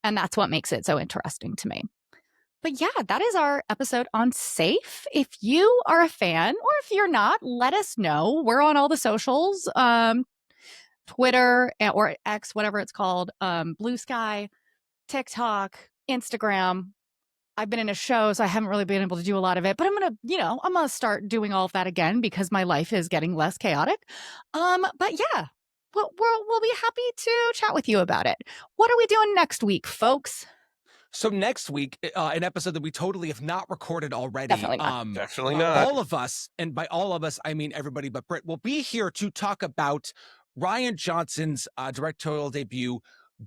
And that's what makes it so interesting to me. But yeah, that is our episode on Safe. If you are a fan or if you're not, let us know. We're on all the socials, Twitter or X, whatever it's called, Blue Sky, TikTok, Instagram. I've been in a show, so I haven't really been able to do a lot of it, but I'm gonna start doing all of that again because my life is getting less chaotic. But yeah, we'll be happy to chat with you about it. What are we doing next week, folks? So next week, an episode that we totally have not recorded already. Definitely not. Definitely not. All of us, and by all of us, I mean everybody but Britt, will be here to talk about Rian Johnson's directorial debut,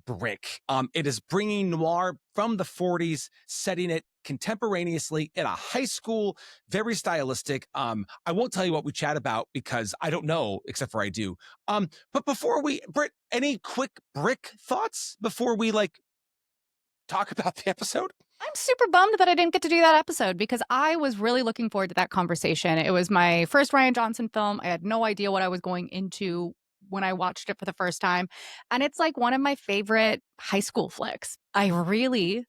Brick. It is bringing noir from the 40s, setting it contemporaneously in a high school, very stylistic. I won't tell you what we chat about because I don't know, except for I do. But before Britt, any quick Brick thoughts before we talk about the episode? I'm super bummed that I didn't get to do that episode because I was really looking forward to that conversation. It was my first Rian Johnson film. I had no idea what I was going into when I watched it for the first time. And it's like one of my favorite high school flicks. I really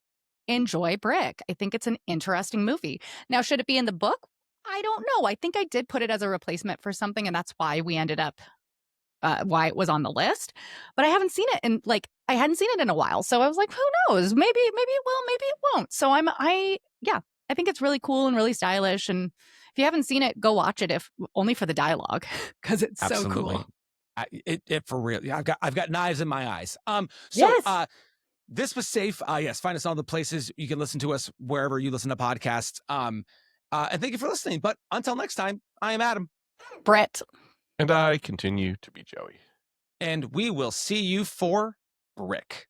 enjoy Brick. I think it's an interesting movie. Now, should it be in the book? I don't know. I think I did put it as a replacement for something, and that's why we ended up why it was on the list, but I haven't seen it I hadn't seen it in a while. So I was like, who knows? Maybe it will, maybe it won't. So I think it's really cool and really stylish. And if you haven't seen it, go watch it, if only for the dialogue, because it's Absolutely. so cool. It for real. Yeah, I've got knives in my eyes. Yes. This was Safe. Yes, find us on all the places you can listen to us wherever you listen to podcasts. And thank you for listening. But until next time, I am Adam. Britt. And I continue to be Joey. And we will see you for Brick.